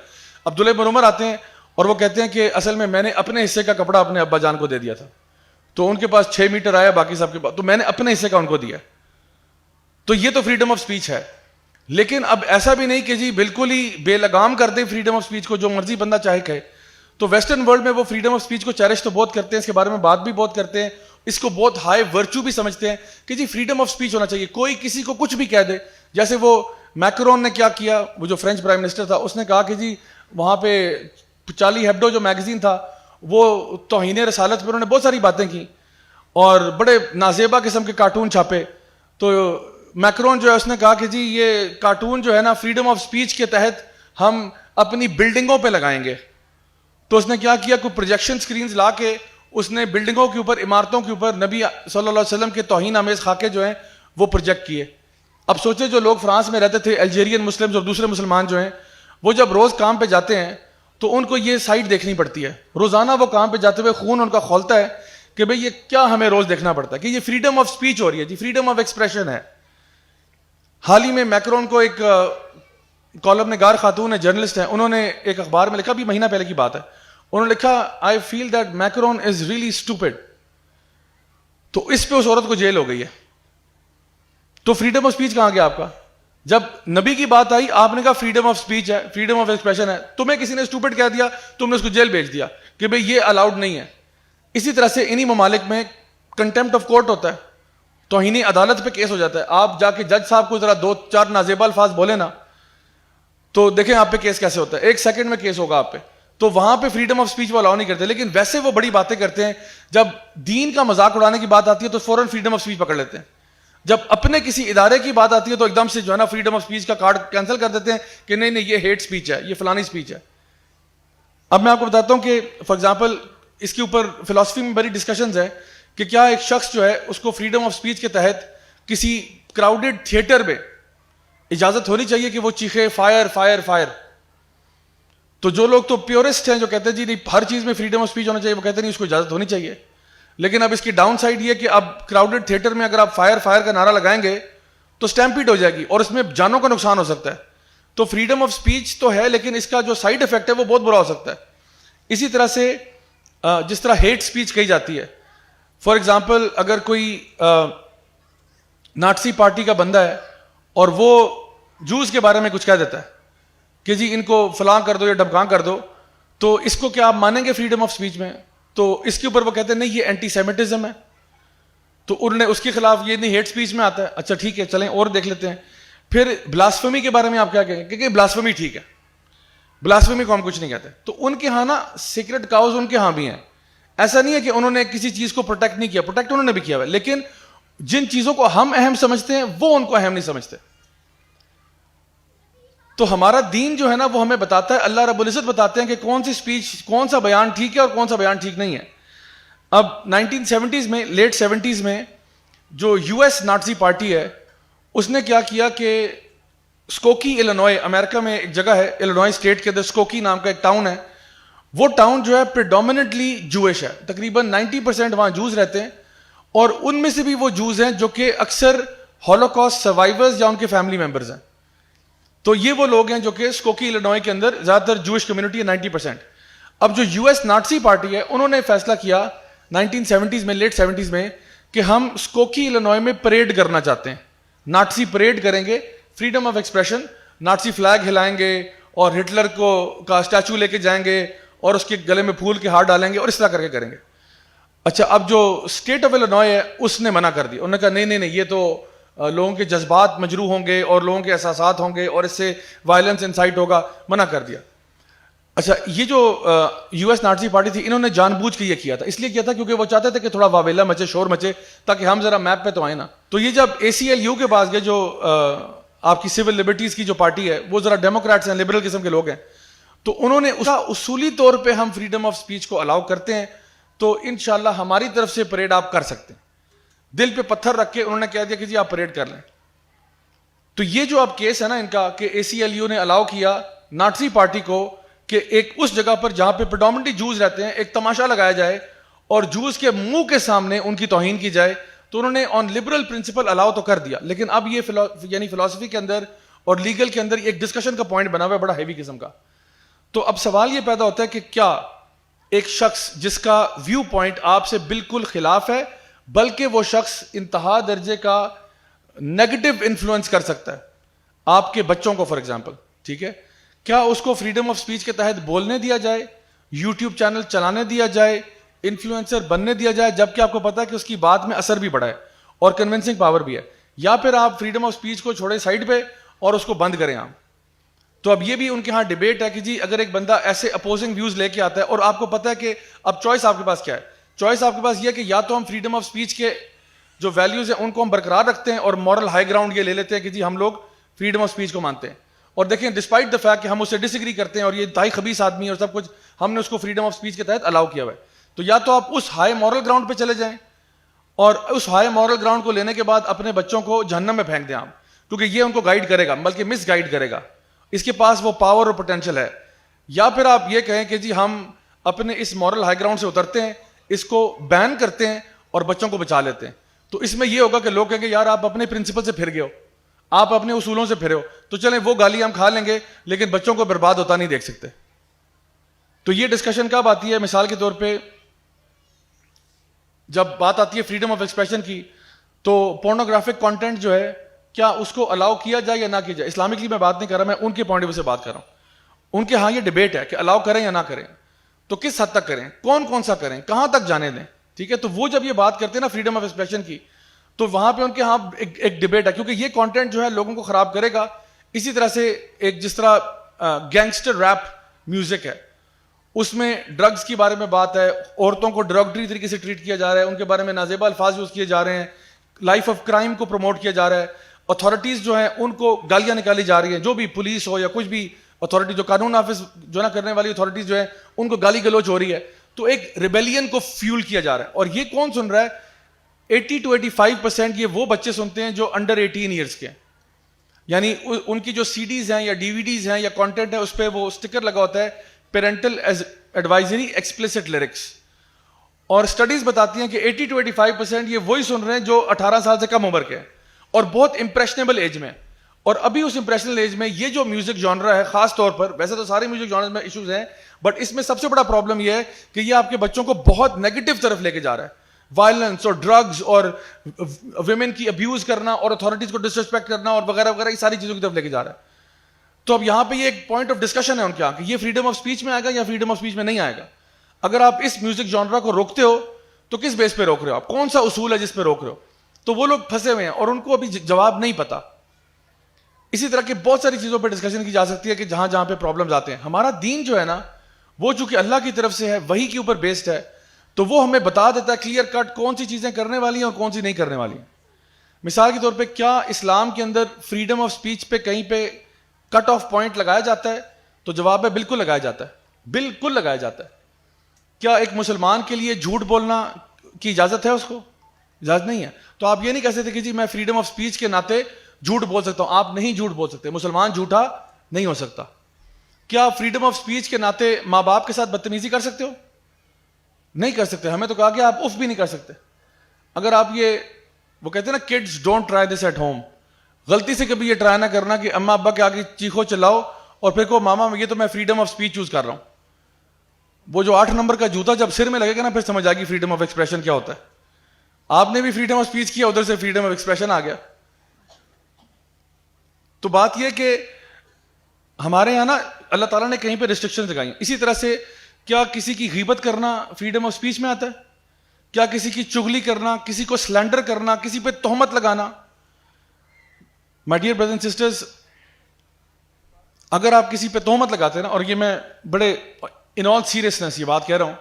عبداللہ بن عمر آتے ہیں اور وہ کہتے ہیں کہ اصل میں نے اپنے حصے کا کپڑا اپنے ابا جان کو دے دیا تھا, تو ان کے پاس 6 میٹر آیا, باقی سب کے پاس, تو میں نے اپنے حصے کا ان کو دیا. تو یہ تو فریڈم آف سپیچ ہے. لیکن اب ایسا بھی نہیں کہ جی بالکل ہی بے لگام کر دیں فریڈم آف سپیچ کو, جو مرضی بندہ چاہے کہے. تو ویسٹرن ورلڈ میں وہ فریڈم آف سپیچ کو چیرش تو بہت کرتے ہیں, اس کے بارے میں بات بھی بہت کرتے ہیں, اس کو بہت ہائی ورچو بھی سمجھتے ہیں کہ جی فریڈم آف سپیچ ہونا چاہیے, کوئی کسی کو کچھ بھی کہہ دے. جیسے وہ میکرون نے کیا کیا, وہ جو فرینچ پرائم منسٹر تھا, اس نے کہا کہ جی وہاں پہ چارلی ہیبڈو جو میگزین تھا وہ توہین رسالت پہ انہوں نے بہت ساری باتیں کی اور بڑے نازیبا قسم کے کارٹون چھاپے. تو میکرون جو ہے اس نے کہا کہ جی یہ کارٹون جو ہے نا فریڈم آف سپیچ کے تحت ہم اپنی بلڈنگوں پہ لگائیں گے. تو اس نے کیا کوئی پروجیکشن سکرینز لا کے اس نے بلڈنگوں کے اوپر, عمارتوں کے اوپر نبی صلی اللہ علیہ وسلم کے توہین آمیز خاکے جو ہیں وہ پروجیکٹ کیے. اب سوچے جو لوگ فرانس میں رہتے تھے, الجیرین مسلمز اور دوسرے مسلمان جو ہیں, وہ جب روز کام پہ جاتے ہیں تو ان کو یہ سائٹ دیکھنی پڑتی ہے. روزانہ وہ کام پہ جاتے ہوئے خون ان کا کھولتا ہے کہ بھئی یہ کیا ہمیں روز دیکھنا پڑتا ہے کہ یہ فریڈم آف سپیچ ہو رہی ہے, جی فریڈم آف ایکسپریشن ہے. حال ہی میں میکرون کو ایک کالم نگار خاتون ہے, جرنلسٹ ہیں, انہوں نے ایک اخبار میں لکھا, بھی مہینہ پہلے کی بات ہے, انہوں نے لکھا I feel that Macron is really stupid. تو اس پہ اس عورت کو جیل ہو گئی ہے. تو فریڈم آف سپیچ کہاں گیا آپ کا؟ جب نبی کی بات آئی آپ نے کہا فریڈم آف سپیچ ہے, فریڈم آف ایکسپریشن ہے, تمہیں کسی نے اسٹوپڈ کہہ دیا, تم نے اس کو جیل بھیج دیا کہ بھئی یہ الاؤڈ نہیں ہے. اسی طرح سے انہی ممالک میں کنٹمپٹ آف کورٹ ہوتا ہے, توہین عدالت پہ کیس ہو جاتا ہے. آپ جا کے جج صاحب کو ذرا 2-4 نازیبا الفاظ بولے نا تو دیکھیں آپ پہ کیس کیسے ہوتا ہے, 1 سیکنڈ میں کیس ہوگا آپ پہ. تو وہاں پہ فریڈم آف سپیچ وہ الاؤ نہیں کرتے. لیکن ویسے وہ بڑی باتیں کرتے ہیں, جب دین کا مذاق اڑانے کی بات آتی ہے تو فوراً فریڈم آف سپیچ پکڑ لیتے ہیں. جب اپنے کسی ادارے کی بات آتی ہے تو ایک دم سے جو ہے نا فریڈم آف سپیچ کا کارڈ کینسل کر دیتے ہیں کہ نہیں یہ ہیٹ سپیچ ہے, یہ فلانی سپیچ ہے. اب میں آپ کو بتاتا ہوں کہ فار ایگزامپل اس کے اوپر فلسفی میں بڑی ڈسکشنز ہیں کہ کیا ایک شخص جو ہے اس کو فریڈم آف سپیچ کے تحت کسی کراؤڈڈ تھیٹر میں اجازت ہونی چاہیے کہ وہ چیخے فائر فائر فائر. تو جو لوگ تو پیورسٹ ہیں جو کہتے ہیں جی نہیں ہر چیز میں فریڈم آف سپیچ ہونا چاہیے, وہ کہتے ہیں نہیں اس کو اجازت ہونی چاہیے. لیکن اب اس کی ڈاؤن سائڈ یہ کہ اب کراؤڈڈ تھیٹر میں اگر آپ فائر فائر کا نعرہ لگائیں گے تو اسٹیمپیڈ ہو جائے گی اور اس میں جانوں کا نقصان ہو سکتا ہے. تو فریڈم آف سپیچ تو ہے لیکن اس کا جو سائڈ افیکٹ ہے وہ بہت برا ہو سکتا ہے. اسی طرح سے جس طرح ہیٹ سپیچ کہی جاتی ہے, فار ایگزامپل اگر کوئی ناٹسی پارٹی کا بندہ ہے اور وہ جوز کے بارے میں کچھ کہہ دیتا ہے کہ جی ان کو فلاں کر دو یا ڈھمکاں کر دو, تو اس کو کیا آپ مانیں گے فریڈم آف سپیچ میں؟ تو اس کے اوپر وہ کہتے ہیں نہیں یہ اینٹی سیمیٹزم ہے, تو انہوں نے اس کے خلاف یہ نہیں ہیٹ سپیچ میں آتا ہے. اچھا ٹھیک ہے چلیں اور دیکھ لیتے ہیں. پھر بلاسفمی کے بارے میں آپ کیا کہیں گے کہ بلاسفمی ٹھیک ہے, بلاسفمی کو ہم کچھ نہیں کہتے. تو ان کے ہاں نا سیکرٹ کاؤز ان کے ہاں بھی ہیں. ایسا نہیں ہے کہ انہوں نے کسی چیز کو پروٹیکٹ نہیں کیا, پروٹیکٹ انہوں نے بھی کیا ہوا ہے, لیکن جن چیزوں کو ہم اہم سمجھتے ہیں وہ ان کو اہم نہیں سمجھتے. تو ہمارا دین جو ہے نا وہ ہمیں بتاتا ہے, اللہ رب العزت بتاتے ہیں کہ کون سی سپیچ, کون سا بیان ٹھیک ہے اور کون سا بیان ٹھیک نہیں ہے. اب 1970s میں, لیٹ 70s میں جو یو ایس ناٹسی پارٹی ہے اس نے کیا کیا کہ اسکوکی الینوائے, امریکہ میں ایک جگہ ہے الینوائے اسٹیٹ کے اندر اسکوکی نام کا ایک ٹاؤن ہے, وہ ٹاؤن جو ہے پریڈومیننٹلی جوئش ہے, تقریباً 90% وہاں جوز رہتے ہیں, اور ان میں سے بھی وہ جوز ہیں جو کہ اکثر ہولوکاسٹ سروائیورز یا ان کے فیملی ممبرز ہیں. تو یہ وہ لوگ ہیں جو کہ اسکوکی الینوائے کے اندر زیادہ تر جوئش کمیونٹی ہے 90%. اب جو یو ایس ناٹسی پارٹی ہے انہوں نے فیصلہ کیا 1970s میں, لیٹ 70s میں, کہ ہم اسکوکی الینوائے میں پریڈ کرنا چاہتے ہیں, ناٹسی پریڈ کریں گے, فریڈم آف ایکسپریشن, ناٹسی فلیگ ہلائیں گے اور ہٹلر کا اسٹیچو لے کے جائیں گے اور اس کے گلے میں پھول کے ہار ڈالیں گے اور اس طرح کر کے کریں گے. اچھا, اب جو اسٹیٹ آف الینوائے ہے اس نے منع کر دیا, انہوں نے کہا نہیں, یہ تو لوگوں کے جذبات مجروح ہوں گے اور لوگوں کے احساسات ہوں گے اور اس سے وائلنس انسائٹ ہوگا, منع کر دیا. اچھا, یہ جو یو ایس ناٹسی پارٹی تھی انہوں نے جان بوجھ کے یہ کیا تھا, اس لیے کیا تھا کیونکہ وہ چاہتے تھے کہ تھوڑا واویلا مچے, شور مچے, تاکہ ہم ذرا میپ پہ تو آئیں نا. تو یہ جب ACLU کے پاس گئے, جو آپ کی سول لبرٹیز کی جو پارٹی ہے وہ ذرا ڈیموکریٹس ہیں, لبرل قسم کے لوگ ہیں, تو انہوں نے اصولی طور پہ ہم فریڈم آف سپیچ کو الاؤ کرتے ہیں, تو انشاءاللہ ہماری طرف سے پریڈ آپ کر سکتے ہیں. دل پہ پتھر رکھ کے انہوں نے کہہ دیا کہ جی آپ پریڈ کر لیں. تو یہ جو اب کیس ہے نا ان کا, کہ ACLU نے الاؤ کیا ناٹسی پارٹی کو کہ ایک اس جگہ پر جہاں پہ پریڈومیننٹلی جوز رہتے ہیں ایک تماشا لگایا جائے اور جوز کے منہ کے سامنے ان کی توہین کی جائے, تو انہوں نے آن لبرل پرنسپل الاؤ تو کر دیا. لیکن اب یہ یعنی فلسفی کے اندر اور لیگل کے اندر ایک ڈسکشن کا پوائنٹ بنا ہوا ہے بڑا ہیوی قسم کا. تو اب سوال یہ پیدا ہوتا ہے کہ کیا ایک شخص جس کا ویو پوائنٹ آپ سے بالکل خلاف ہے, بلکہ وہ شخص انتہا درجے کا نیگیٹو انفلوئنس کر سکتا ہے آپ کے بچوں کو, فار ایگزامپل, ٹھیک ہے, کیا اس کو فریڈم آف سپیچ کے تحت بولنے دیا جائے, یوٹیوب چینل چلانے دیا جائے, انفلوئنسر بننے دیا جائے, جبکہ آپ کو پتا ہے کہ اس کی بات میں اثر بھی بڑا ہے اور کنونسنگ پاور بھی ہے, یا پھر آپ فریڈم آف سپیچ کو چھوڑے سائڈ پہ اور اس کو بند کریں آپ. تو اب یہ بھی ان کے ہاں ڈیبیٹ ہے کہ جی اگر ایک بندہ ایسے اپوزنگ ویوز لے کے آتا ہے, اور آپ کو پتا ہے کہ اب چوائس آپ کے پاس کیا ہے, چوائس آپ کے پاس یہ کہ یا تو ہم فریڈم آف سپیچ کے جو ویلیوز ہیں ان کو ہم برقرار رکھتے ہیں اور مورل ہائی گراؤنڈ یہ لے لیتے ہیں کہ جی ہم لوگ فریڈم آف سپیچ کو مانتے ہیں, اور دیکھیں ڈسپائٹ دا فیکٹ کہ ہم اس سے ڈس ایگری کرتے ہیں اور یہ انتہائی خبیث آدمی ہے اور سب کچھ, ہم نے اس کو فریڈم آف سپیچ کے تحت الاؤ کیا ہوا ہے. تو یا تو آپ اس ہائی مورل گراؤنڈ پہ چلے جائیں اور اس ہائی مورل گراؤنڈ کو لینے کے بعد اپنے بچوں کو جہنم میں پھینک دیں آپ, کیونکہ یہ ان کو گائیڈ کرے گا بلکہ مس گائیڈ کرے گا, اس کے پاس وہ پاور اور پوٹینشیل ہے. یا پھر آپ یہ کہیں کہ جی ہم اپنے اس مورل ہائی گراؤنڈ سے اترتے ہیں, اس کو بین کرتے ہیں اور بچوں کو بچا لیتے ہیں. تو اس میں یہ ہوگا کہ لوگ کہیں گے یار آپ اپنے پرنسپل سے پھر گئے ہو, آپ اپنے اصولوں سے پھرے ہو, تو چلیں وہ گالی ہم کھا لیں گے لیکن بچوں کو برباد ہوتا نہیں دیکھ سکتے. تو یہ ڈسکشن کب آتی ہے؟ مثال کے طور پہ جب بات آتی ہے فریڈم آف ایکسپریشن کی, تو پورنوگرافک کانٹینٹ جو ہے کیا اس کو الاؤ کیا جائے یا نہ کیا جائے. اسلامکلی میں بات نہیں کر رہا, میں ان کے پوائنٹ آف ویو سے بات کر رہا ہوں. ان کے ہاں یہ ڈیبیٹ ہے کہ الاؤ کریں یا نہ کریں, تو کس حد تک کریں, کون سا کریں, کہاں تک جانے دیں, ٹھیک ہے. تو وہ جب یہ بات کرتے ہیں نا فریڈم آف ایکسپریشن کی, تو وہاں پہ ان کے ہاں ایک ڈیبیٹ ہے, کیونکہ یہ کانٹینٹ جو ہے لوگوں کو خراب کرے گا. اسی طرح سے ایک جس طرح گینگسٹر ریپ میوزک ہے, اس میں ڈرگز کے بارے میں بات ہے, عورتوں کو ڈرگٹری طریقے سے ٹریٹ کیا جا رہا ہے, ان کے بارے میں نازیبا الفاظ یوز کیے جا رہے ہیں, لائف آف کرائم کو پروموٹ کیا جا رہا ہے, اتھارٹیز جو ہیں ان کو گالیاں نکالی جا رہی ہیں, جو بھی پولیس ہو یا کچھ بھی اتھارٹی, جو قانون نافذ جو نہ کرنے والی اتھارٹیز جو ہیں ان کو گالی گلوچ ہو رہی ہے. تو ایک ریبیلین کو فیول کیا جا رہا ہے, اور یہ کون سن رہا ہے؟ 80 to 85% یہ وہ بچے سنتے ہیں جو انڈر 18 ایئرس کے ہیں. یعنی ان کی جو CDs ہیں یا DVDs ہیں یا کانٹینٹ ہے اس پہ وہ اسٹکر لگا ہوتا ہے پیرنٹل ایڈوائزری ایکسپلیسٹ لیرکس. اور اسٹڈیز بتاتی ہیں کہ 80 to 85% یہ وہی سن رہے ہیں جو 18 سال سے کم عمر کے ہیں اور بہت امپریشنیبل ایج میں. اور ابھی اس امپریشنل ایج میں یہ جو میوزک جانرا ہے خاص طور پر, ویسے تو سارے میوزک جانرز میں ایشوز ہیں, بٹ اس میں سب سے بڑا پرابلم یہ ہے کہ یہ آپ کے بچوں کو بہت نیگیٹو طرف لے کے جا رہا ہے. وائلنس اور ڈرگز اور ویمن کی ابیوز کرنا اور اتھارٹیز کو ڈسریسپیکٹ کرنا اور وغیرہ وغیرہ, یہ ساری چیزوں کی طرف لے کے جا رہا ہے. تو اب یہاں پہ یہ ایک پوائنٹ آف ڈسکشن ہے ان کے یہاں کہ یہ فریڈم آف سپیچ میں آئے گا یا فریڈم آف سپیچ میں نہیں آئے گا. اگر آپ اس میوزک جانرا کو روکتے ہو تو کس بیس پہ روک رہے ہو آپ, کون سا اصول ہے جس پہ روک رہے ہو؟ تو وہ لوگ پھنسے ہوئے ہیں اور ان کو ابھی جواب نہیں پتا. اسی طرح کی بہت ساری چیزوں پہ ڈسکشن کی جا سکتی ہے کہ جہاں جہاں پہ پرابلمز آتے ہیں. ہمارا دین جو ہے نا وہ چونکہ اللہ کی طرف سے ہے, وہی کے اوپر بیسڈ ہے, تو وہ ہمیں بتا دیتا ہے کلیئر کٹ کون سی چیزیں کرنے والی ہیں اور کون سی نہیں کرنے والی ہیں. مثال کے طور پہ کیا اسلام کے اندر فریڈم آف سپیچ پہ کہیں پہ کٹ آف پوائنٹ لگایا جاتا ہے؟ تو جواب ہے بالکل لگایا جاتا ہے, بالکل لگایا جاتا ہے. کیا ایک مسلمان کے لیے جھوٹ بولنا کی اجازت ہے؟ اس کو اجازت نہیں ہے. تو آپ یہ نہیں کہہ سکتے کہ جی میں فریڈم آف سپیچ کے ناطے جھوٹ بول سکتا ہوں. آپ نہیں جھوٹ بول سکتے, مسلمان جھوٹا نہیں ہو سکتا. کیا آپ فریڈم آف اسپیچ کے ناطے ماں باپ کے ساتھ بدتمیزی کر سکتے ہو؟ نہیں کر سکتے. ہمیں تو کہا کہ آپ اف بھی نہیں کر سکتے. اگر آپ یہ وہ کہتے ہیں نا kids don't try this at home, غلطی سے کبھی یہ ٹرائی نہ کرنا کہ اماں ابا کے آگے چیخو چلاؤ اور پھر کو ماما یہ تو میں فریڈم آف اسپیچ چوز کر رہا ہوں. وہ جو 8 نمبر کا جوتا جب سر میں لگے گا نا پھر سمجھ آ گئی فریڈم آف ایکسپریشن کیا ہوتا ہے. آپ نے بھی فریڈم آف اسپیچ کیا, ادھر سے فریڈم آف ایکسپریشن آ گیا. تو بات یہ کہ ہمارے یہاں نا اللہ تعالیٰ نے کہیں پہ ریسٹرکشن لگائی. اسی طرح سے کیا کسی کی غیبت کرنا فریڈم آف اسپیچ میں آتا ہے؟ کیا کسی کی چغلی کرنا, کسی کو سلینڈر کرنا, کسی پہ تہمت لگانا؟ My dear brothers and sisters, اگر آپ کسی پہ تہمت لگاتے ہیں نا, اور یہ میں بڑے ان آل سیریسنس یہ بات کہہ رہا ہوں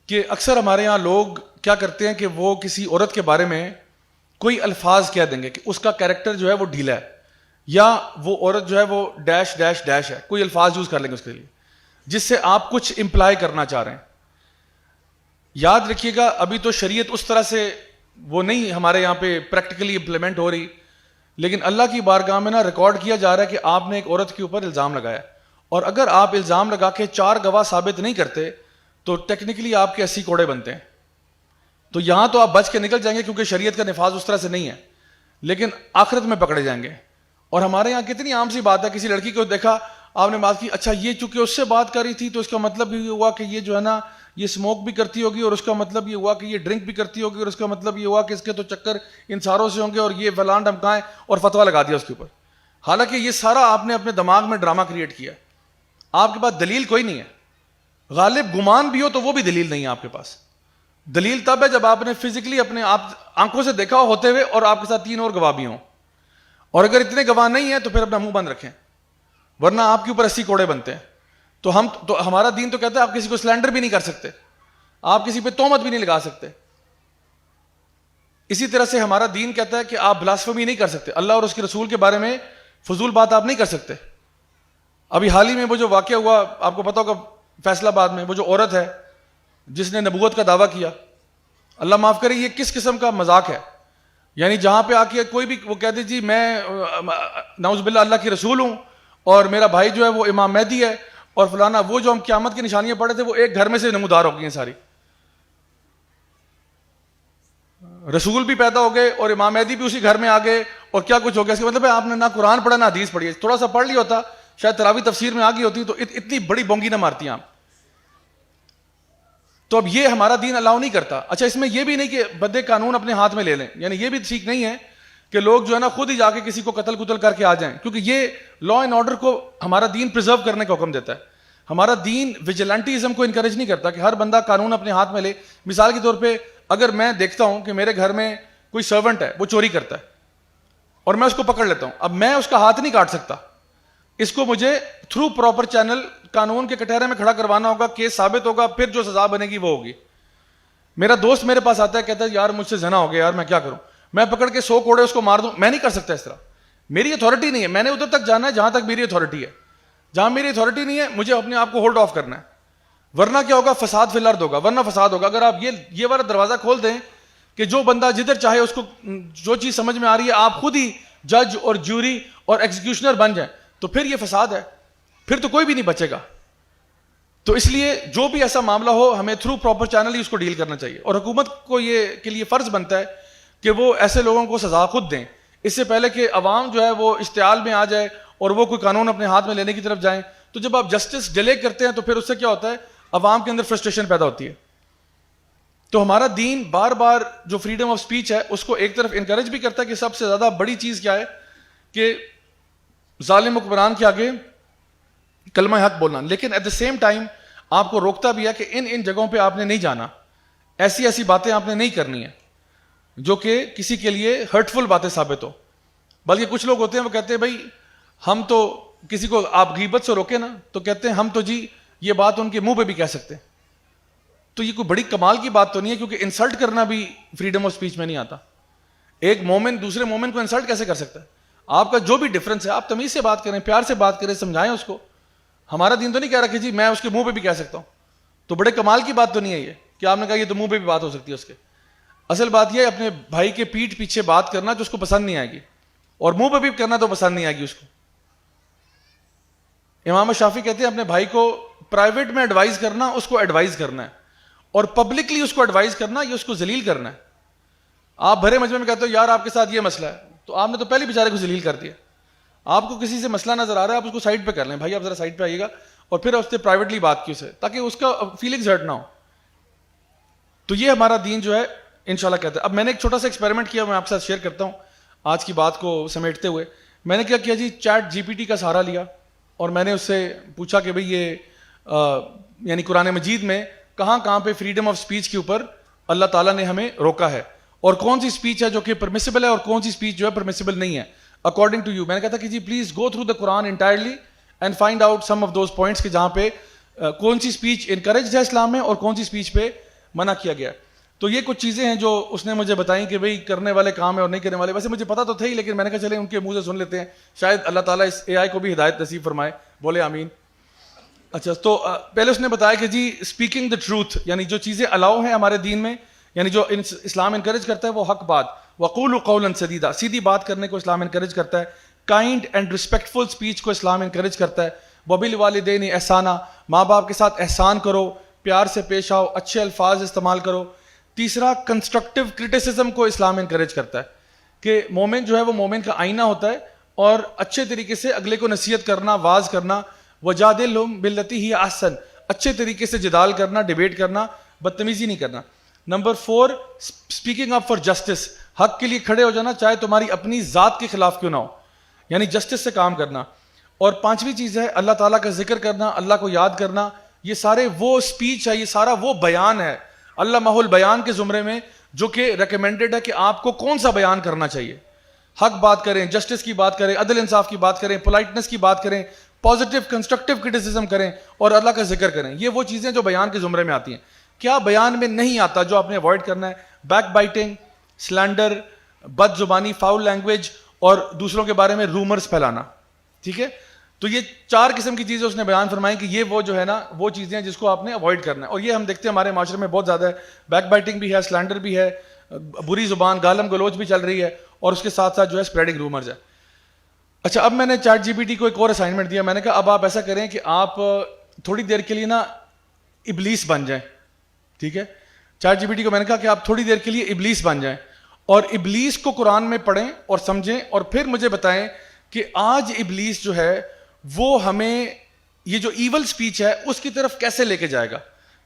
کہ اکثر ہمارے یہاں لوگ کیا کرتے ہیں کہ وہ کسی عورت کے بارے میں کوئی الفاظ کہہ دیں گے کہ اس کا کیریکٹر جو ہے وہ ڈھیلا ہے, یا وہ عورت جو ہے وہ ڈیش ڈیش ڈیش ہے, کوئی الفاظ یوز کر لیں گے اس کے لیے جس سے آپ کچھ امپلائی کرنا چاہ رہے ہیں. یاد رکھیے گا ابھی تو شریعت اس طرح سے وہ نہیں ہمارے یہاں پہ پریکٹیکلی امپلیمنٹ ہو رہی, لیکن اللہ کی بارگاہ میں نا ریکارڈ کیا جا رہا ہے کہ آپ نے ایک عورت کے اوپر الزام لگایا, اور اگر آپ الزام لگا کے 4 گواہ ثابت نہیں کرتے تو ٹیکنیکلی آپ کے 80 کوڑے بنتے ہیں. تو یہاں تو آپ بچ کے نکل جائیں گے کیونکہ شریعت کا نفاذ اس طرح سے نہیں ہے, لیکن آخرت میں پکڑے جائیں گے. اور ہمارے یہاں کتنی عام سی بات ہے, کسی لڑکی کو دیکھا آپ نے بات کی, اچھا یہ چونکہ اس سے بات کر رہی تھی تو اس کا مطلب یہ ہوا کہ یہ جو ہے نا یہ اسموک بھی کرتی ہوگی, اور اس کا مطلب یہ ہوا کہ یہ ڈرنک بھی کرتی ہوگی, اور اس کا مطلب یہ ہوا کہ اس کے تو چکر ان ساروں سے ہوں گے, اور یہ فلان ڈھمکائیں, اور فتویٰ لگا دیا اس کے اوپر. حالانکہ یہ سارا آپ نے اپنے دماغ میں ڈرامہ کریٹ کیا, آپ کے پاس دلیل کوئی نہیں ہے. غالب گمان بھی ہو تو وہ بھی دلیل نہیں ہے آپ کے پاس. دلیل تب ہے جب آپ نے فزیکلی اپنے آپ آنکھوں سے دیکھا ہوتے ہوئے اور آپ کے ساتھ 3 اور گواہ بھی ہوں, اور اگر اتنے گواہ نہیں ہیں تو پھر اپنا منہ بند رکھیں, ورنہ آپ کے اوپر 80 کوڑے بنتے ہیں. تو ہمارا دین تو کہتا ہے آپ کسی کو سلینڈر بھی نہیں کر سکتے, آپ کسی پہ تہمت بھی نہیں لگا سکتے. اسی طرح سے ہمارا دین کہتا ہے کہ آپ بلاسفمی نہیں کر سکتے, اللہ اور اس کے رسول کے بارے میں فضول بات آپ نہیں کر سکتے. ابھی حال ہی میں وہ جو واقعہ ہوا آپ کو پتا ہوگا فیصل آباد میں, وہ جو عورت ہے جس نے نبوت کا دعویٰ کیا, اللہ معاف کرے یہ کس قسم کا مذاق ہے. یعنی جہاں پہ آ کے کوئی بھی وہ کہہ دے جی میں نعوذ باللہ اللہ کی رسول ہوں اور میرا بھائی جو ہے وہ امام مہدی ہے اور فلانا, وہ جو ہم قیامت کی نشانیاں پڑھے تھے وہ ایک گھر میں سے نمودار ہو گئی ہیں ساری. رسول بھی پیدا ہو گئے اور امام مہدی بھی اسی گھر میں آ گئے, اور کیا کچھ ہو گیا. اس کا مطلب ہے آپ نے نہ قرآن پڑھا نہ حدیث پڑھی, تھوڑا سا پڑھ لیا ہوتا شاید تراوی تفسیر میں آ گئی ہوتی تو اتنی بڑی بونگی نہ مارتی آپ. تو اب یہ ہمارا دین الاؤ نہیں کرتا. اچھا اس میں یہ بھی نہیں کہ بدے قانون اپنے ہاتھ میں لے لیں, یعنی یہ بھی ٹھیک نہیں ہے کہ لوگ جو ہے نا خود ہی جا کے کسی کو قتل کر کے آ جائیں, کیونکہ یہ لا اینڈ آرڈر کو ہمارا دین پرزرو کرنے کا حکم دیتا ہے. ہمارا دین ویجیلنٹیزم کو انکریج نہیں کرتا کہ ہر بندہ قانون اپنے ہاتھ میں لے. مثال کے طور پہ اگر میں دیکھتا ہوں کہ میرے گھر میں کوئی سرونٹ ہے وہ چوری کرتا ہے اور میں اس کو پکڑ لیتا ہوں, اب میں اس کا ہاتھ نہیں کاٹ سکتا, اس کو مجھے تھرو پراپر چینل قانون کے کٹہرے میں کھڑا کروانا ہوگا, کیس ثابت ہوگا, پھر جو سزا بنے گی وہ ہوگی. میرا دوست میرے پاس آتا ہے کہتا ہے یار مجھ سے زنا ہو گیا یار, میں کیا کروں, میں پکڑ کے 100 کوڑے اس کو مار دوں, میں نہیں کر سکتا اس طرح, میری اتھارٹی نہیں ہے. میں نے ادھر تک جانا ہے جہاں تک میری اتھارٹی ہے, جہاں میری اتھارٹی نہیں ہے مجھے اپنے آپ کو ہولڈ آف کرنا ہے, ورنہ کیا ہوگا فساد فی الارض ہوگا, ورنہ فساد ہوگا. اگر آپ یہ والا دروازہ کھول دیں کہ جو بندہ جدھر چاہے اس کو جو چیز سمجھ میں آ رہی ہے آپ خود ہی جج اور جیوری اور ایگزیکیوشنر بن جائیں, تو پھر یہ فساد ہے, پھر تو کوئی بھی نہیں بچے گا. تو اس لیے جو بھی ایسا معاملہ ہو ہمیں تھرو پراپر چینل ہی اس کو ڈیل کرنا چاہیے, اور حکومت کو یہ کے لیے فرض بنتا ہے کہ وہ ایسے لوگوں کو سزا خود دیں, اس سے پہلے کہ عوام جو ہے وہ اشتعال میں آ جائے اور وہ کوئی قانون اپنے ہاتھ میں لینے کی طرف جائیں. تو جب آپ جسٹس ڈیلے کرتے ہیں تو پھر اس سے کیا ہوتا ہے, عوام کے اندر فرسٹریشن پیدا ہوتی ہے. تو ہمارا دین بار بار جو فریڈم آف سپیچ ہے اس کو ایک طرف انکریج بھی کرتا ہے کہ سب سے زیادہ بڑی چیز کیا ہے کہ ظالم حکمران کے آگے کلمہ حق بولنا, لیکن ایٹ دا سیم ٹائم آپ کو روکتا بھی ہے کہ ان جگہوں پہ آپ نے نہیں جانا, ایسی باتیں آپ نے نہیں کرنی ہیں جو کہ کسی کے لیے ہرٹفل باتیں ثابت ہو. بلکہ کچھ لوگ ہوتے ہیں وہ کہتے ہیں بھائی ہم تو کسی کو آپ غیبت سے روکے نا تو کہتے ہیں ہم تو جی یہ بات ان کے منہ پہ بھی کہہ سکتے ہیں. تو یہ کوئی بڑی کمال کی بات تو نہیں ہے, کیونکہ انسلٹ کرنا بھی فریڈم آف سپیچ میں نہیں آتا. ایک مومن دوسرے مومن کو انسلٹ کیسے کر سکتا ہے؟ آپ کا جو بھی ڈفرنس ہے آپ تمیز سے بات کریں, پیار سے بات کریں, سمجھائیں اس کو. ہمارا دین تو نہیں کہہ رہا کہ جی میں اس کے منہ پہ بھی کہہ سکتا ہوں, تو بڑے کمال کی بات تو نہیں ہے یہ کہ آپ نے کہا یہ تو منہ پہ بھی بات ہو سکتی ہے اس کے. اصل بات یہ ہے اپنے بھائی کے پیٹھ پیچھے بات کرنا جو اس کو پسند نہیں آئے گی, اور منہ پہ بھی کرنا تو پسند نہیں آئے گی اس کو. امام شافعی کہتے ہیں اپنے بھائی کو پرائیویٹ میں ایڈوائز کرنا اس کو ایڈوائز کرنا ہے, اور پبلکلی اس کو ایڈوائز کرنا یہ اس کو ذلیل کرنا ہے. آپ بھرے مجمع میں کہتے ہو یار آپ کے ساتھ یہ مسئلہ ہے, تو آپ نے تو پہلے بیچارے کو ذلیل کر دیا. آپ کو کسی سے مسئلہ نظر آ رہا ہے, آپ اس کو سائڈ پہ کر لیں, بھائی آپ ذرا سائڈ پہ آئیے گا, اور پھر اس سے پرائیویٹلی بات کی اسے, تاکہ اس کا فیلنگز ہرٹ نہ ہو. تو یہ ہمارا دین جو ہے انشاءاللہ کہتا ہے. اب میں نے ایک چھوٹا سا ایکسپیریمنٹ کیا, میں آپ کے ساتھ شیئر کرتا ہوں آج کی بات کو سمیٹتے ہوئے. میں نے کیا کیا جی, چیٹ جی پی ٹی کا سہارا لیا, اور میں نے اس سے پوچھا کہ بھئی یہ یعنی قرآن مجید میں کہاں کہاں پہ فریڈم آف سپیچ کے اوپر اللہ تعالیٰ نے ہمیں روکا ہے, اور کون سی سپیچ ہے جو کہ پرمیسیبل ہے اور کون سی سپیچ جو ہے پرمیسیبل نہیں ہے اکارڈنگ ٹو یو. میں نے کہا تھا کہ جی please go through the Quran entirely and find out some of those points کہ جہاں پہ کون سی سپیچ انکریجڈ ہے اسلام میں اور کون سی سپیچ پہ منع کیا گیا. تو یہ کچھ چیزیں ہیں جو اس نے مجھے بتائیں کہ بھئی کرنے والے کام ہیں اور نہیں کرنے والے. ویسے مجھے پتا تو تھا ہی, لیکن میں نے کہا چلے ان کے منہ سے سن لیتے ہیں, شاید اللہ تعالیٰ اس اے آئی کو بھی ہدایت نصیب فرمائے, بولے آمین. اچھا, تو پہلے اس نے بتایا کہ جی اسپیکنگ دا ٹروتھ, یعنی جو چیزیں الاؤ ہیں ہمارے دین میں, یعنی جو اسلام انکریج کرتا ہے وہ حق بات, وقولوا قولا سدیدا, سیدھی بات کرنے کو اسلام انکریج کرتا ہے. کائنڈ اینڈ ریسپیکٹفل اسپیچ کو اسلام انکریج کرتا ہے. وبالوالدین احسانا, ماں باپ کے ساتھ احسان کرو, پیار سے پیش آؤ, اچھے الفاظ استعمال کرو. تیسرا, کنسٹرکٹیو کرٹیسزم کو اسلام انکریج کرتا ہے کہ مومن جو ہے وہ مومن کا آئینہ ہوتا ہے, اور اچھے طریقے سے اگلے کو نصیحت کرنا, واز کرنا. وجادلہم باللتی ہی احسن, اچھے طریقے سے جدال کرنا, ڈیبیٹ کرنا, بدتمیزی نہیں کرنا. Number 4, speaking up for justice, حق کے لیے کھڑے ہو جانا چاہے تمہاری اپنی ذات کے خلاف کیوں نہ ہو, یعنی جسٹس سے کام کرنا. اور 5ویں چیز ہے اللہ تعالیٰ کا ذکر کرنا, اللہ کو یاد کرنا. یہ سارے وہ اسپیچ ہے, یہ سارا وہ بیان ہے اللہ محل بیان کے زمرے میں, جو کہ ریکمینڈڈ ہے کہ آپ کو کون سا بیان کرنا چاہیے. حق بات کریں, جسٹس کی بات کریں, عدل انصاف کی بات کریں, پولائٹنس کی بات کریں, پازیٹیو کنسٹرکٹیو کرٹیسزم کریں, اور اللہ کا ذکر کریں. یہ وہ چیزیں جو بیان کے زمرے میں آتی ہیں. کیا بیان میں نہیں آتا جو آپ نے اوائڈ کرنا ہے؟ بیک بائٹنگ, سلینڈر, بد زبانی, فاؤل لینگویج, اور دوسروں کے بارے میں رومرز پھیلانا. ٹھیک ہے, تو یہ 4 قسم کی چیزیں اس نے بیان فرمائی کہ یہ وہ جو ہے نا وہ چیزیں ہیں جس کو آپ نے اوائڈ کرنا ہے. اور یہ ہم دیکھتے ہیں ہمارے معاشرے میں بہت زیادہ ہے. بیک بائٹنگ بھی ہے, سلینڈر بھی ہے, بری زبان, گالم گلوچ بھی چل رہی ہے, اور اس کے ساتھ ساتھ جو ہے اسپریڈنگ رومرز ہے. اچھا, اب میں نے چیٹ جی پی ٹی کو ایک اور اسائنمنٹ دیا. میں نے کہا اب آپ ایسا کریں کہ آپ تھوڑی دیر کے لیے نا ابلیس بن جائیں. ٹھیک ہے, چیٹ جی پی ٹی کو میں نے کہا کہ آپ تھوڑی دیر کے لیے ابلیس بن جائیں, اور ابلیس کو قرآن میں پڑھیں اور سمجھیں, اور پھر مجھے بتائیں کہ آج ابلیس جو ہے وہ ہمیں یہ جو ایول سپیچ ہے اس کی طرف کیسے لے کے جائے گا.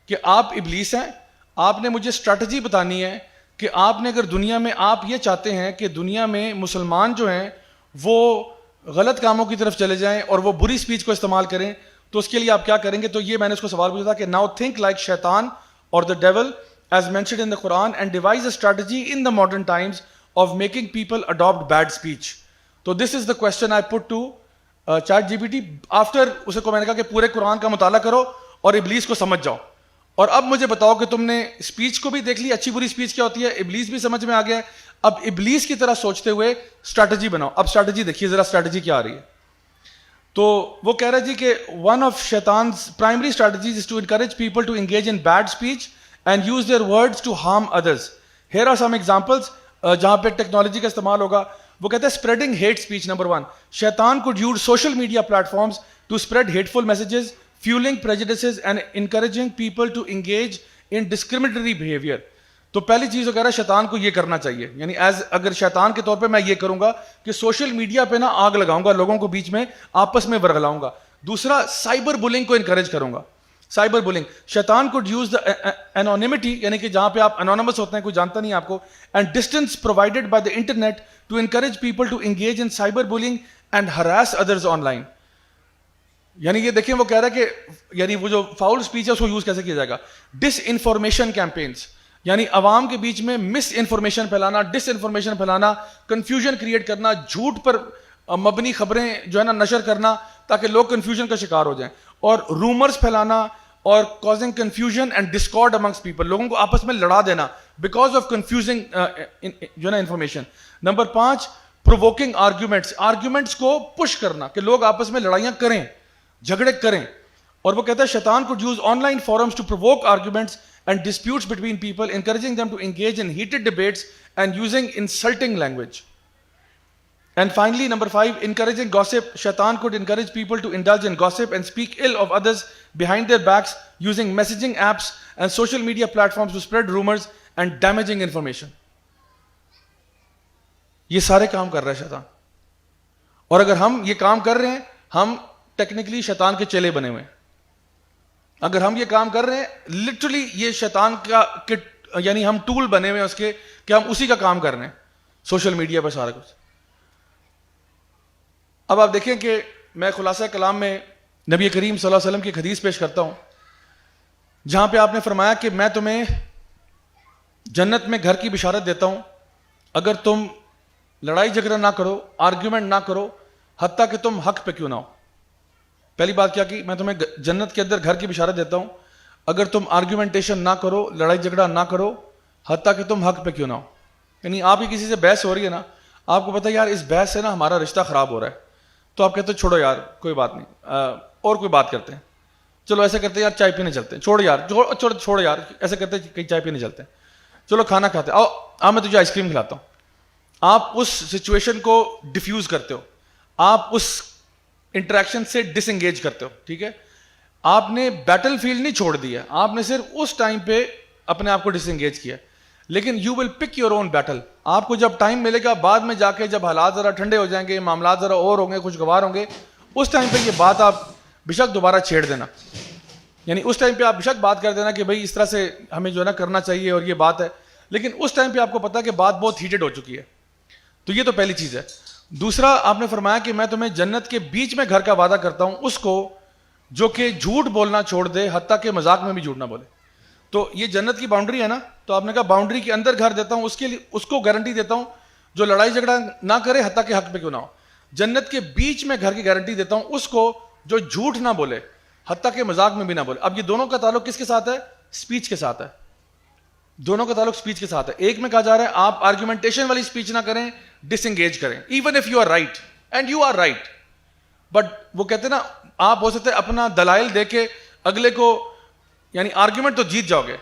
کہ آپ ابلیس ہیں, آپ نے مجھے اسٹریٹجی بتانی ہے کہ آپ نے اگر دنیا میں, آپ یہ چاہتے ہیں کہ دنیا میں مسلمان جو ہیں وہ غلط کاموں کی طرف چلے جائیں اور وہ بری سپیچ کو استعمال کریں, تو اس کے لیے آپ کیا کریں گے. تو یہ میں نے اس کو سوال پوچھا تھا کہ ناؤ تھنک لائک شیطان اور دا dual as mentioned in the Quran and devise a strategy in the modern times of making people adopt bad speech. So this is the question I put to ChatGPT after اسے کو میں نے کہا کہ پورے قرآن کا مطالعہ کرو اور ابلیس کو سمجھ جاؤ, اور اب مجھے بتاؤ کہ تم نے اسپیچ کو بھی دیکھ لی, اچھی بری اسپیچ کیا ہوتی ہے, ابلیس بھی سمجھ میں آ گیا ہے, اب ابلیس کی طرح سوچتے ہوئے اسٹریٹجی بناؤ. اب اسٹریٹجی دیکھیے ذرا, اسٹریٹجی کیا آ رہی ہے. تو وہ کہہ رہا ہے جی کہ ون آف شیطان's primary strategies is to encourage people to engage in bad speech and use their words to harm others. Here are some examples جہاں پہ ٹیکنالوجی کا استعمال ہوگا. وہ کہتے ہیں spreading hate speech. Number 1, شیطان could use social media platforms to spread hateful messages, fueling prejudices and encouraging people to engage in discriminatory behavior. تو پہلی چیز وہ کہہ رہا ہے شیطان کو یہ کرنا چاہیے, یعنی اگر شیطان کے طور پہ میں یہ کروں گا کہ سوشل میڈیا پہ نا آگ لگاؤں گا, لوگوں کو بیچ میں آپس میں ورگلاؤں گا. دوسرا, سائبر بلنگ کو انکریج کروں گا. سائبر بلنگ, شیطان could use the anonymity, یعنی کہ جہاں پہ آپ انونیمس ہوتے ہیں, کوئی جانتا نہیں آپ کو, and distance provided by the internet to encourage people to engage in cyber bullying and harass others online. یعنی یہ دیکھیں وہ کہہ رہا ہے کہ یعنی وہ جو فاؤل اسپیچ ہے اس کو یوز کیسے کیا جائے گا. ڈس انفارمیشن کیمپینس, یعنی عوام کے بیچ میں مس انفارمیشن پھیلانا, ڈس انفارمیشن پھیلانا, کنفیوژن کریٹ کرنا, جھوٹ پر مبنی خبریں جو ہے نا نشر کرنا تاکہ لوگ کنفیوژن کا شکار ہو جائیں, اور رومرز پھیلانا, اور causing confusion and discard amongst people, لوگوں کو آپس میں لڑا دینا بیکاز آف کنفیوزنگ جو ہے نا information. Number 5, provoking arguments, arguments کو پش کرنا کہ لوگ آپس میں لڑائیاں کریں, جھگڑے کریں. اور وہ کہتا ہے شیطان could use online forums to provoke arguments and disputes between people, encouraging them to engage in heated debates and using insulting language. And finally, number 5, encouraging gossip. Shaitan could encourage people to indulge in gossip and speak ill of others behind their backs using messaging apps and social media platforms to spread rumors and damaging information. یہ سارے کام کر رہا ہے شیطان. اور اگر ہم یہ کام کر رہے ہیں, ہم ٹیکنیکلی شیطان کے چیلے بنے ہوئے ہیں. اگر ہم یہ کام کر رہے ہیں, لٹرلی یہ شیطان کا یعنی ہم ٹول بنے ہوئے ہیں اس کے, کہ ہم اسی کا کام کر رہے ہیں سوشل میڈیا پر سارا کچھ. اب آپ دیکھیں کہ میں خلاصہ کلام میں نبی کریم صلی اللہ علیہ وسلم کی ایک حدیث پیش کرتا ہوں, جہاں پہ آپ نے فرمایا کہ میں تمہیں جنت میں گھر کی بشارت دیتا ہوں اگر تم لڑائی جھگڑا نہ کرو, آرگیومنٹ نہ کرو, حتیٰ کہ تم حق پہ کیوں نہ ہو. پہلی بات کیا کی, میں تمہیں جنت کے اندر گھر کی بشارت دیتا ہوں اگر تم آرگیومنٹیشن نہ کرو, لڑائی جھگڑا نہ کرو, حتیٰ کہ تم حق پہ کیوں نہ ہو. یعنی آپ کی کسی سے بحث ہو رہی ہے نا, آپ کو پتہ ہے یار اس بحث سے نا ہمارا رشتہ خراب ہو رہا ہے, تو آپ کہتے ہیں چھوڑو یار کوئی بات نہیں, اور کوئی بات کرتے ہیں, چلو ایسے کرتے ہیں یار چائے پینے چلتے ہیں, چھوڑو یار ایسے کرتے ہیں کہیں چائے پینے چلتے ہیں, چلو کھانا کھاتے ہیں, آؤ میں تجھے آئس کریم کھلاتا ہوں. آپ اس سچویشن کو ڈیفیوز کرتے ہو, آپ اس انٹریکشن سے ڈس انگیج کرتے ہو. ٹھیک ہے, آپ نے بیٹل فیلڈ نہیں چھوڑ دیا, آپ نے صرف اس ٹائم پہ اپنے آپ کو ڈس انگیج کیا, لیکن you will pick your own battle. آپ کو جب ٹائم ملے گا بعد میں جا کے, جب حالات ذرا ٹھنڈے ہو جائیں گے, معاملات ذرا اور ہوں گے, خوشگوار ہوں گے, اس ٹائم پہ یہ بات آپ بشک دوبارہ چھیڑ دینا. یعنی اس ٹائم پہ آپ بشک بات کر دینا کہ بھائی اس طرح سے ہمیں جو ہے نا کرنا چاہیے اور یہ بات ہے, لیکن اس ٹائم پہ آپ کو پتا کہ بات بہت ہیٹڈ ہو چکی ہے. تو یہ تو پہلی چیز ہے. دوسرا آپ نے فرمایا کہ میں تمہیں جنت کے بیچ میں گھر کا وعدہ کرتا ہوں اس کو جو کہ جھوٹ بولنا چھوڑ دے, حتیٰ کہ مذاق میں بھی جھوٹ نہ بولے. تو یہ جنت کی باؤنڈری ہے نا, تو آپ نے کہا باؤنڈری کے اندر گھر دیتا ہوں, اس کے لیے اس کو گارنٹی دیتا ہوں جو لڑائی جھگڑا نہ کرے, حتیٰ کہ حق پہ کیوں نہ ہو. جنت کے بیچ میں گھر کی گارنٹی دیتا ہوں اس کو جو جھوٹ نہ بولے, حتیٰ کہ مذاق میں بھی نہ بولے. اب یہ دونوں کا تعلق کس کے ساتھ ہے؟ اسپیچ کے ساتھ ہے. دونوں کا تعلق اسپیچ کے ساتھ ہے. ایک میں کہا جا رہا ہے آپ آرگومنٹیشن والی اسپیچ نہ کریں, ڈس انگیج کریں, even if you are right and you are right. But وہ کہتے ہیں نا, آپ ہو سکتے اپنا دلائل دے کے اگلے کو, یعنی آرگیومنٹ تو جیت جاؤ گے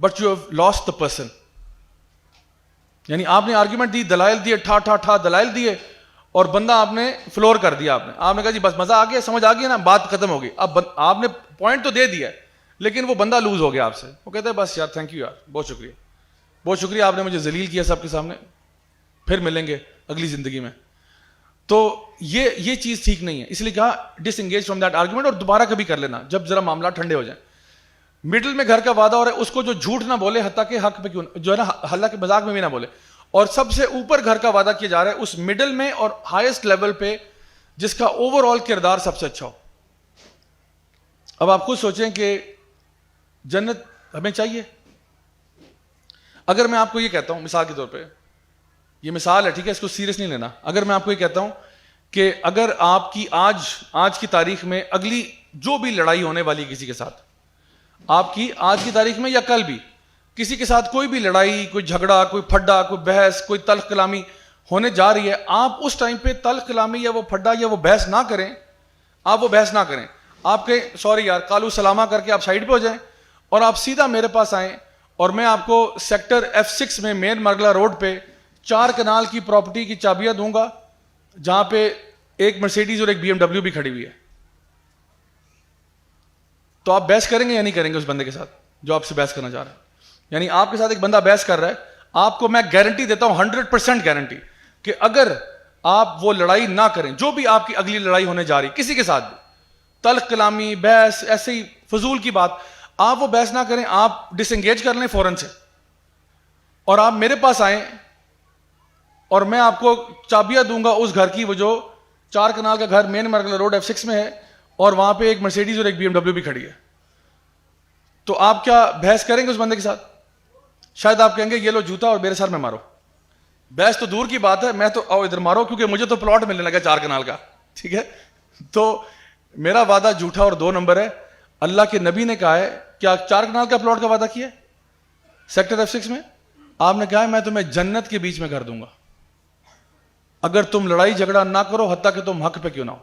but you have lost the person. یعنی آپ نے آرگیومنٹ دی, دلائل دیے, ٹھا دلائل دیے, اور بندہ آپ نے فلور کر دیا. آپ نے کہا جی بس مزہ آ گیا, سمجھ آ گیا نا, بات ختم ہو گئی. اب آپ نے پوائنٹ تو دے دیا لیکن وہ بندہ لوز ہو گیا آپ سے. وہ کہتا ہے بس یار تھینک یو یار, بہت شکریہ, بہت شکریہ, آپ نے مجھے ذلیل کیا سب کے سامنے, پھر ملیں گے اگلی زندگی میں. تو یہ چیز ٹھیک نہیں ہے, اس لیے کہا ڈس انگیج فرام دیٹ آرگومنٹ, اور دوبارہ کبھی کر لینا جب ذرا معاملات ٹھنڈے ہو جائیں. مڈل میں گھر کا وعدہ ہو رہا ہے اس کو جو جھوٹ نہ بولے, حتیٰ کہ حق پہ کیوں جو ہے نا, حالانکہ مذاق میں بھی نہ بولے. اور سب سے اوپر گھر کا وعدہ کیا جا رہا ہے اس مڈل میں اور ہائیسٹ لیول پہ جس کا اوور آل کردار سب سے اچھا ہو. اب آپ خود سوچیں کہ جنت ہمیں چاہیے. اگر میں آپ کو یہ کہتا ہوں مثال کے طور پہ, یہ مثال ہے ٹھیک ہے, اس کو سیریس نہیں لینا, اگر میں آپ کو یہ کہتا ہوں کہ اگر آپ کی آج کی تاریخ میں اگلی جو بھی لڑائی ہونے والی کسی کے ساتھ, آپ کی آج کی تاریخ میں یا کل بھی کسی کے ساتھ کوئی بھی لڑائی, کوئی جھگڑا, کوئی پھڈا, کوئی بحث, کوئی تلخ کلامی ہونے جا رہی ہے, آپ اس ٹائم پہ تلخ کلامی یا وہ پھڈا یا وہ بحث نہ کریں, آپ وہ بحث نہ کریں, آپ کہیں سوری یار, کالو سلامہ کر کے آپ سائڈ پہ ہو جائیں اور آپ سیدھا میرے پاس آئیں اور میں آپ کو سیکٹر F6 میں مین مرگلا روڈ پہ 4 کنال کی پراپرٹی کی چابیاں دوں گا جہاں پہ ایک مرسیڈیز اور ایک BMW بھی کھڑی ہوئی ہے. تو آپ بحث کریں گے یا نہیں کریں گے اس بندے کے ساتھ جو آپ سے بحث کرنا چاہ رہا ہے؟ یعنی آپ کے ساتھ ایک بندہ بحث کر رہا ہے, آپ کو میں گارنٹی دیتا ہوں 100% گارنٹی کہ اگر آپ وہ لڑائی نہ کریں, جو بھی آپ کی اگلی لڑائی ہونے جا رہی کسی کے ساتھ بھی, تلخ کلامی, بحث, ایسے ہی فضول کی بات, آپ وہ بحث نہ کریں, آپ ڈس انگیج کر لیں فوراً سے اور آپ میرے پاس آئیں اور میں آپ کو چابیاں دوں گا اس گھر کی, وہ جو 4 کنال کا گھر مین مرگلا روڈ F6 میں ہے اور وہاں پہ ایک مرسیڈیز اور ایک BMW بھی کھڑی ہے. تو آپ کیا بحث کریں گے اس بندے کے ساتھ؟ شاید آپ کہیں گے یہ لو جوتا اور میرے سر میں مارو. بحث تو دور کی بات ہے, میں تو آؤ ادھر مارو, کیونکہ مجھے تو پلاٹ ملنے لگا 4 کنال کا. ٹھیک ہے, تو میرا وعدہ جھوٹا اور 2 نمبر ہے. اللہ کے نبی نے کہا ہے, کیا 4 کنال کا پلاٹ کا وعدہ کیا سیکٹر F6 میں؟ آپ نے کہا ہے میں تمہیں جنت کے بیچ میں کر دوں گا اگر تم لڑائی جھگڑا نہ کرو, حتیٰ کہ تم حق پہ کیوں نہ ہو.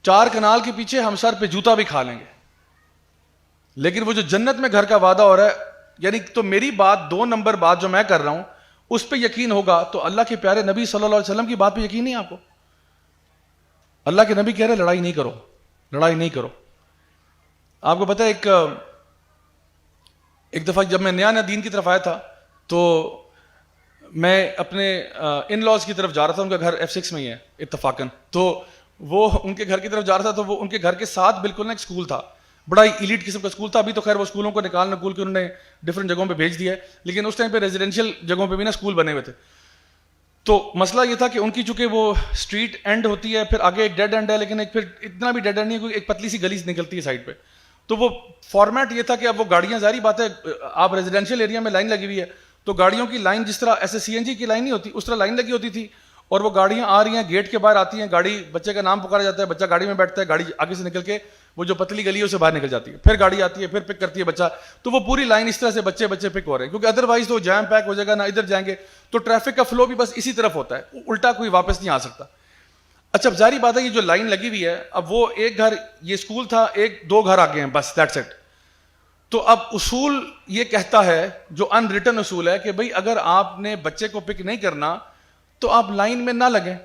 4 کنال کے پیچھے ہم سر پہ جوتا بھی کھا لیں گے, لیکن وہ جو جنت میں گھر کا وعدہ ہو رہا ہے, یعنی تو میری بات 2 نمبر بات جو میں کر رہا ہوں اس پہ یقین ہوگا تو اللہ کے پیارے نبی صلی اللہ علیہ وسلم کی بات پہ یقین نہیں آپ کو؟ اللہ کے نبی کہہ رہے لڑائی نہیں کرو، لڑائی نہیں کرو. آپ کو پتہ ہے ایک دفعہ جب میں نیا دین کی طرف آیا تھا تو میں اپنے ان لاز کی طرف جا رہا تھا. ان کا گھر F6 میں ہی ہے اتفاقاً. تو وہ ان کے گھر کی طرف جا رہا تھا تو وہ ان کے گھر کے ساتھ بالکل نا ایک اسکول تھا, بڑا ہی ایلیٹ قسم کا اسکول تھا. ابھی تو خیر وہ اسکولوں کو نکال کے انہوں نے ڈفرینٹ جگہوں پہ بھیج دیا ہے, لیکن اس ٹائم پہ ریزیڈینشیل جگہوں پہ بھی نا اسکول بنے ہوئے تھے. تو مسئلہ یہ تھا کہ ان کی چونکہ وہ اسٹریٹ اینڈ ہوتی ہے, پھر آگے ایک ڈیڈ اینڈ ہے, لیکن ایک پھر اتنا بھی ڈیڈ اینڈ نہیں ہے, ایک پتلی سی گلی نکلتی ہے سائڈ پہ. تو وہ فارمیٹ یہ تھا کہ اب وہ گاڑیاں, ظاہری بات ہے آپ ریزیڈینشیل ایریا میں لائن لگی ہوئی ہے تو گاڑیوں کی لائن جس طرح ایسے CNG کی لائن نہیں ہوتی اس طرح لائن لگی ہوتی تھی, اور وہ گاڑیاں آ رہی ہیں گیٹ کے باہر آتی ہیں, گاڑی بچے کا نام پکارا جاتا ہے, بچہ گاڑی میں بیٹھتا ہے, گاڑی آگے سے نکل کے وہ جو پتلی گلی ہے اسے باہر نکل جاتی ہے, پھر گاڑی آتی ہے, پھر پک کرتی ہے بچہ. تو وہ پوری لائن اس طرح سے بچے پک ہو رہے ہیں, کیونکہ ادروائز تو جام پیک ہو جائے گا, نہ ادھر جائیں گے, تو ٹریفک کا فلو بھی بس اسی طرف ہوتا ہے, الٹا کوئی واپس نہیں آ سکتا. اچھا ظاہری بات ہے یہ جو لائن لگی ہوئی ہے, اب وہ ایک گھر, یہ اسکول تھا, ایک دو گھر آگے ہیں بس, دیٹس اٹ. تو اب اصول یہ کہتا ہے, جو ان ریٹن اصول ہے, کہ بھئی اگر آپ نے بچے کو پک نہیں کرنا تو آپ لائن میں نہ لگیں.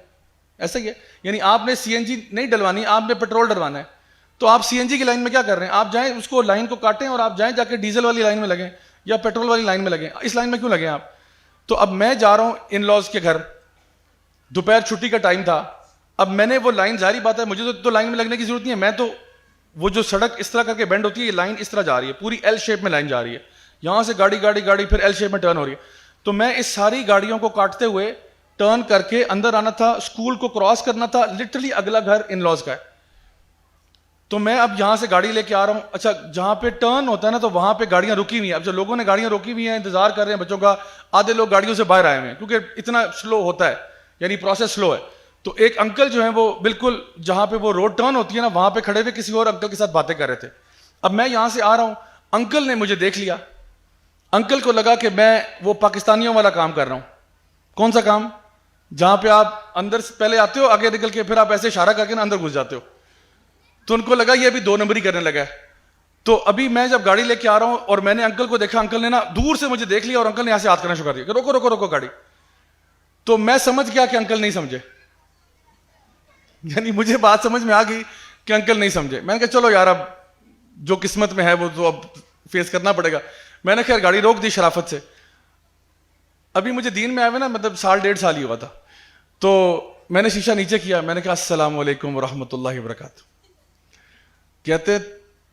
ایسا ہی ہے, یعنی آپ نے CNG نہیں ڈلوانی, آپ نے پیٹرول ڈلوانا ہے, تو آپ CNG کی لائن میں کیا کر رہے ہیں, آپ جائیں اس کو لائن کو کاٹیں اور آپ جائیں جا کے ڈیزل والی لائن میں لگیں یا پیٹرول والی لائن میں لگیں. اس لائن میں کیوں لگیں آپ؟ تو اب میں جا رہا ہوں ان لاز کے گھر, دوپہر چھٹی کا ٹائم تھا, اب میں نے وہ لائن, ظاہری بات ہے مجھے تو لائن میں لگنے کی ضرورت نہیں ہے, میں تو وہ جو سڑک اس طرح کر کے بینڈ ہوتی ہے, یہ لائن اس طرح جا رہی ہے, پوری L شیپ میں لائن جا رہی ہے, یہاں سے گاڑی پھر L شیپ میں ٹرن ہو رہی ہے. تو میں اس ساری گاڑیوں کو کاٹتے ہوئے ٹرن کر کے اندر آنا تھا, اسکول کو کراس کرنا تھا, لٹرلی اگلا گھر ان لاز کا ہے. تو میں اب یہاں سے گاڑی لے کے آ رہا ہوں, اچھا جہاں پہ ٹرن ہوتا ہے نا تو وہاں پہ گاڑیاں رکی ہوئی ہیں. اب جو لوگوں نے گاڑیاں روکی ہوئی ہیں, انتظار کر رہے ہیں بچوں کا, آدھے لوگ گاڑیوں سے باہر آئے ہوئے ہیں کیونکہ اتنا سلو ہوتا ہے, یعنی پروسیس سلو ہے. تو ایک انکل جو ہیں وہ بالکل جہاں پہ وہ روڈ ٹرن ہوتی ہے نا وہاں پہ کھڑے ہوئے کسی اور انکل کے ساتھ باتیں کر رہے تھے. اب میں یہاں سے آ رہا ہوں, انکل نے مجھے دیکھ لیا, انکل کو لگا کہ میں وہ پاکستانیوں والا کام کر رہا ہوں. کون سا کام؟ جہاں پہ آپ اندر سے پہلے آتے ہو, آگے نکل کے پھر آپ ایسے اشارہ کر کے نا اندر گھس جاتے ہو. تو ان کو لگا یہ ابھی 2 نمبری کرنے لگا ہے. تو ابھی میں جب گاڑی لے کے آ رہا ہوں اور میں نے انکل کو دیکھا, انکل نے نا دور سے مجھے دیکھ لیا اور انکل نے یہاں سے ہاتھ کرنا شروع کر دیا کہ روکو روکو روکو گاڑی. تو میں سمجھ گیا کہ انکل نہیں سمجھے, یعنی مجھے بات سمجھ میں آ گئی کہ انکل نہیں سمجھے. میں نے کہا چلو یار اب جو قسمت میں ہے وہ تو اب فیس کرنا پڑے گا. میں نے خیر گاڑی روک دی شرافت سے. ابھی مجھے دین میں آئے ہوئے نا مطلب 1.5 سال ہی ہوا تھا. تو میں نے شیشہ نیچے کیا, میں نے کہا السلام علیکم ورحمۃ اللہ وبرکاتہ. کہتے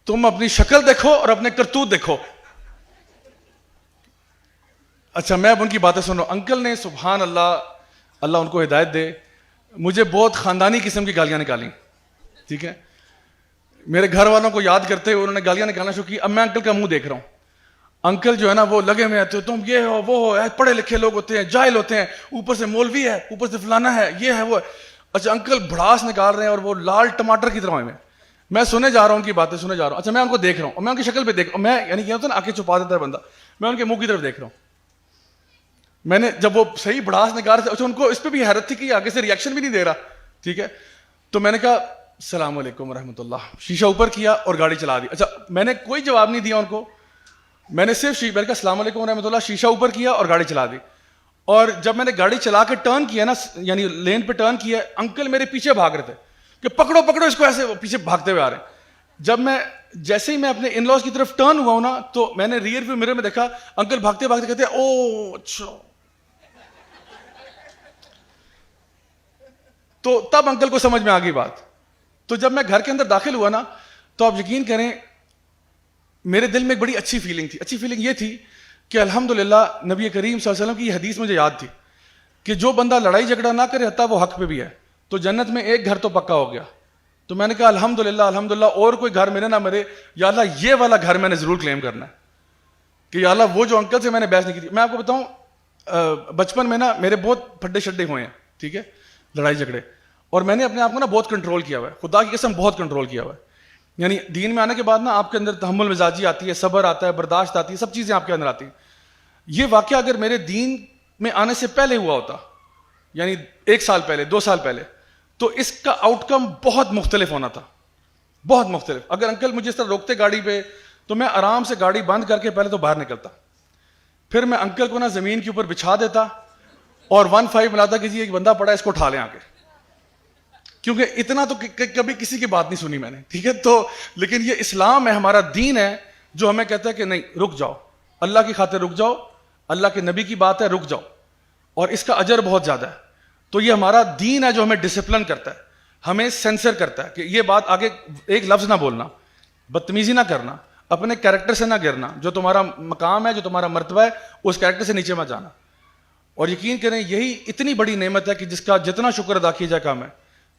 تم اپنی شکل دیکھو اور اپنے کرتوت دیکھو. اچھا میں اب ان کی باتیں سنو. انکل نے سبحان اللہ, اللہ ان کو ہدایت دے, مجھے بہت خاندانی قسم کی گالیاں نکالی. ٹھیک ہے, میرے گھر والوں کو یاد کرتے ہوئے انہوں نے گالیاں نکالنا شروع کی. اب میں انکل کا منہ دیکھ رہا ہوں, انکل جو ہے نا وہ لگے ہوئے ہیں, تو تم یہ ہو وہ ہو, پڑھے لکھے لوگ ہوتے ہیں, جاہل ہوتے ہیں, اوپر سے مولوی ہے, اوپر سے فلانا ہے, یہ ہے وہ ہے. اچھا انکل بھڑاس نکال رہے ہیں اور وہ لال ٹماٹر کی طرح ہوئے. میں سنے جا رہا ہوں ان کی باتیں سنے جا رہا ہوں. اچھا میں ان کو دیکھ رہا ہوں اور میں ان کی شکل پہ دیکھ رہا ہوں, میں یعنی کیا ہوتا ہے نا آنکھیں چھپا دیتا ہے بندہ, میں ان کے منہ کی طرف دیکھ رہا ہوں. میں نے جب وہ صحیح بڑاس نکال رہے تھے, اچھا ان کو اس پہ بھی حیرت تھی کہ آگے سے ریئیکشن بھی نہیں دے رہا. ٹھیک ہے, تو میں نے کہا السلام علیکم ورحمۃ اللہ, شیشہ اوپر کیا اور گاڑی چلا دی. اچھا میں نے کوئی جواب نہیں دیا ان کو, میں نے صرف میں نے کہا السلام علیکم ورحمۃ اللہ, شیشہ اوپر کیا اور گاڑی چلا دی. اور جب میں نے گاڑی چلا کے ٹرن کیا نا, یعنی لین پہ ٹرن کیا, انکل میرے پیچھے بھاگ رہے تھے کہ پکڑو پکڑو اس کو, ایسے پیچھے بھاگتے ہوئے آ رہے ہیں. جب میں جیسے ہی میں اپنے ان لاز کی طرف ٹرن ہوا ہوں نا تو میں نے ریئر ویو مرر میں دیکھا انکل بھاگتے بھاگتے کہتے ہیں او اچھا. تو تب انکل کو سمجھ میں آ گئی بات. تو جب میں گھر کے اندر داخل ہوا نا تو آپ یقین کریں میرے دل میں ایک بڑی اچھی فیلنگ تھی. اچھی فیلنگ یہ تھی کہ الحمدللہ نبی کریم صلی اللہ علیہ وسلم کی یہ حدیث مجھے یاد تھی کہ جو بندہ لڑائی جھگڑا نہ کرے حتیٰ وہ حق پہ بھی ہے تو جنت میں ایک گھر تو پکا ہو گیا. تو میں نے کہا الحمدللہ الحمدللہ, اور کوئی گھر میرے نہ مرے, یا اللہ یہ والا گھر میں نے ضرور کلیم کرنا ہے کہ یا اللہ وہ جو انکل سے میں نے بحث نہیں کی تھی. میں آپ کو بتاؤں بچپن میں نا میرے بہت پھڈے شڈے ہوئے ہیں, ٹھیک ہے, لڑائی جھگڑے, اور میں نے اپنے آپ کو نا بہت کنٹرول کیا ہوا ہے, خدا کی قسم بہت کنٹرول کیا ہوا ہے. یعنی دین میں آنے کے بعد نا آپ کے اندر تحمل مزاجی آتی ہے, صبر آتا ہے, برداشت آتی ہے, سب چیزیں آپ کے اندر آتی ہیں. یہ واقعہ اگر میرے دین میں آنے سے پہلے ہوا ہوتا, یعنی 1 سال پہلے 2 سال پہلے, تو اس کا آؤٹ کم بہت مختلف ہونا تھا, بہت مختلف. اگر انکل مجھے اس طرح روکتے گاڑی پہ تو میں آرام سے گاڑی بند کر کے پہلے تو باہر نکلتا, پھر میں انکل کو نا زمین کے اوپر بچھا دیتا اور 1-5 ملاتا کہ جی ایک بندہ پڑا ہے اس کو اٹھا لیں آ کے, کیونکہ اتنا تو کبھی کسی کی بات نہیں سنی میں نے, ٹھیک ہے. تو لیکن یہ اسلام ہے, ہمارا دین ہے جو ہمیں کہتا ہے کہ نہیں رک جاؤ, اللہ کی خاطر رک جاؤ, اللہ کے نبی کی بات ہے رک جاؤ, اور اس کا اجر بہت زیادہ ہے. تو یہ ہمارا دین ہے جو ہمیں ڈسپلن کرتا ہے, ہمیں سینسر کرتا ہے کہ یہ بات آگے ایک لفظ نہ بولنا, بدتمیزی نہ کرنا, اپنے کیریکٹر سے نہ گرنا, جو تمہارا مقام ہے جو تمہارا مرتبہ ہے اس کیریکٹر سے نیچے مت جانا. اور یقین کریں یہی اتنی بڑی نعمت ہے کہ جس کا جتنا شکر ادا کیا جائے کام ہے,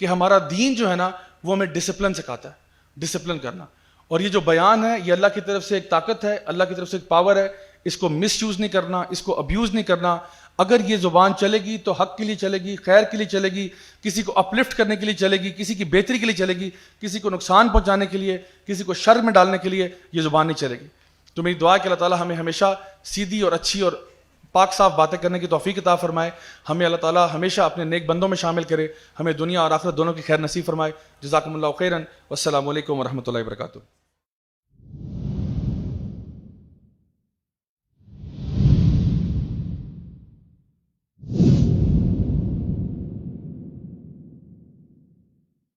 کہ ہمارا دین جو ہے نا وہ ہمیں ڈسپلن سکھاتا ہے, ڈسپلن کرنا. اور یہ جو بیان ہے یہ اللہ کی طرف سے ایک طاقت ہے, اللہ کی طرف سے ایک پاور ہے, اس کو مس یوز نہیں کرنا, اس کو ابیوز نہیں کرنا. اگر یہ زبان چلے گی تو حق کے لیے چلے گی, خیر کے لیے چلے گی, کسی کو اپلفٹ کرنے کے لیے چلے گی, کسی کی بہتری کے لیے چلے گی, کسی کو نقصان پہنچانے کے لیے, کسی کو شر میں ڈالنے کے لیے یہ زبان نہیں چلے گی. تو میری دعا ہے کہ اللہ تعالیٰ ہمیں ہمیشہ سیدھی اور اچھی اور پاک صاف باتیں کرنے کی توفیق عطا فرمائے. ہمیں اللہ تعالیٰ ہمیشہ اپنے نیک بندوں میں شامل کرے, ہمیں دنیا اور آخرت دونوں کی خیر نصیب فرمائے. جزاکم اللہ خیرا, والسلام علیکم ورحمۃ اللہ وبرکاتہ.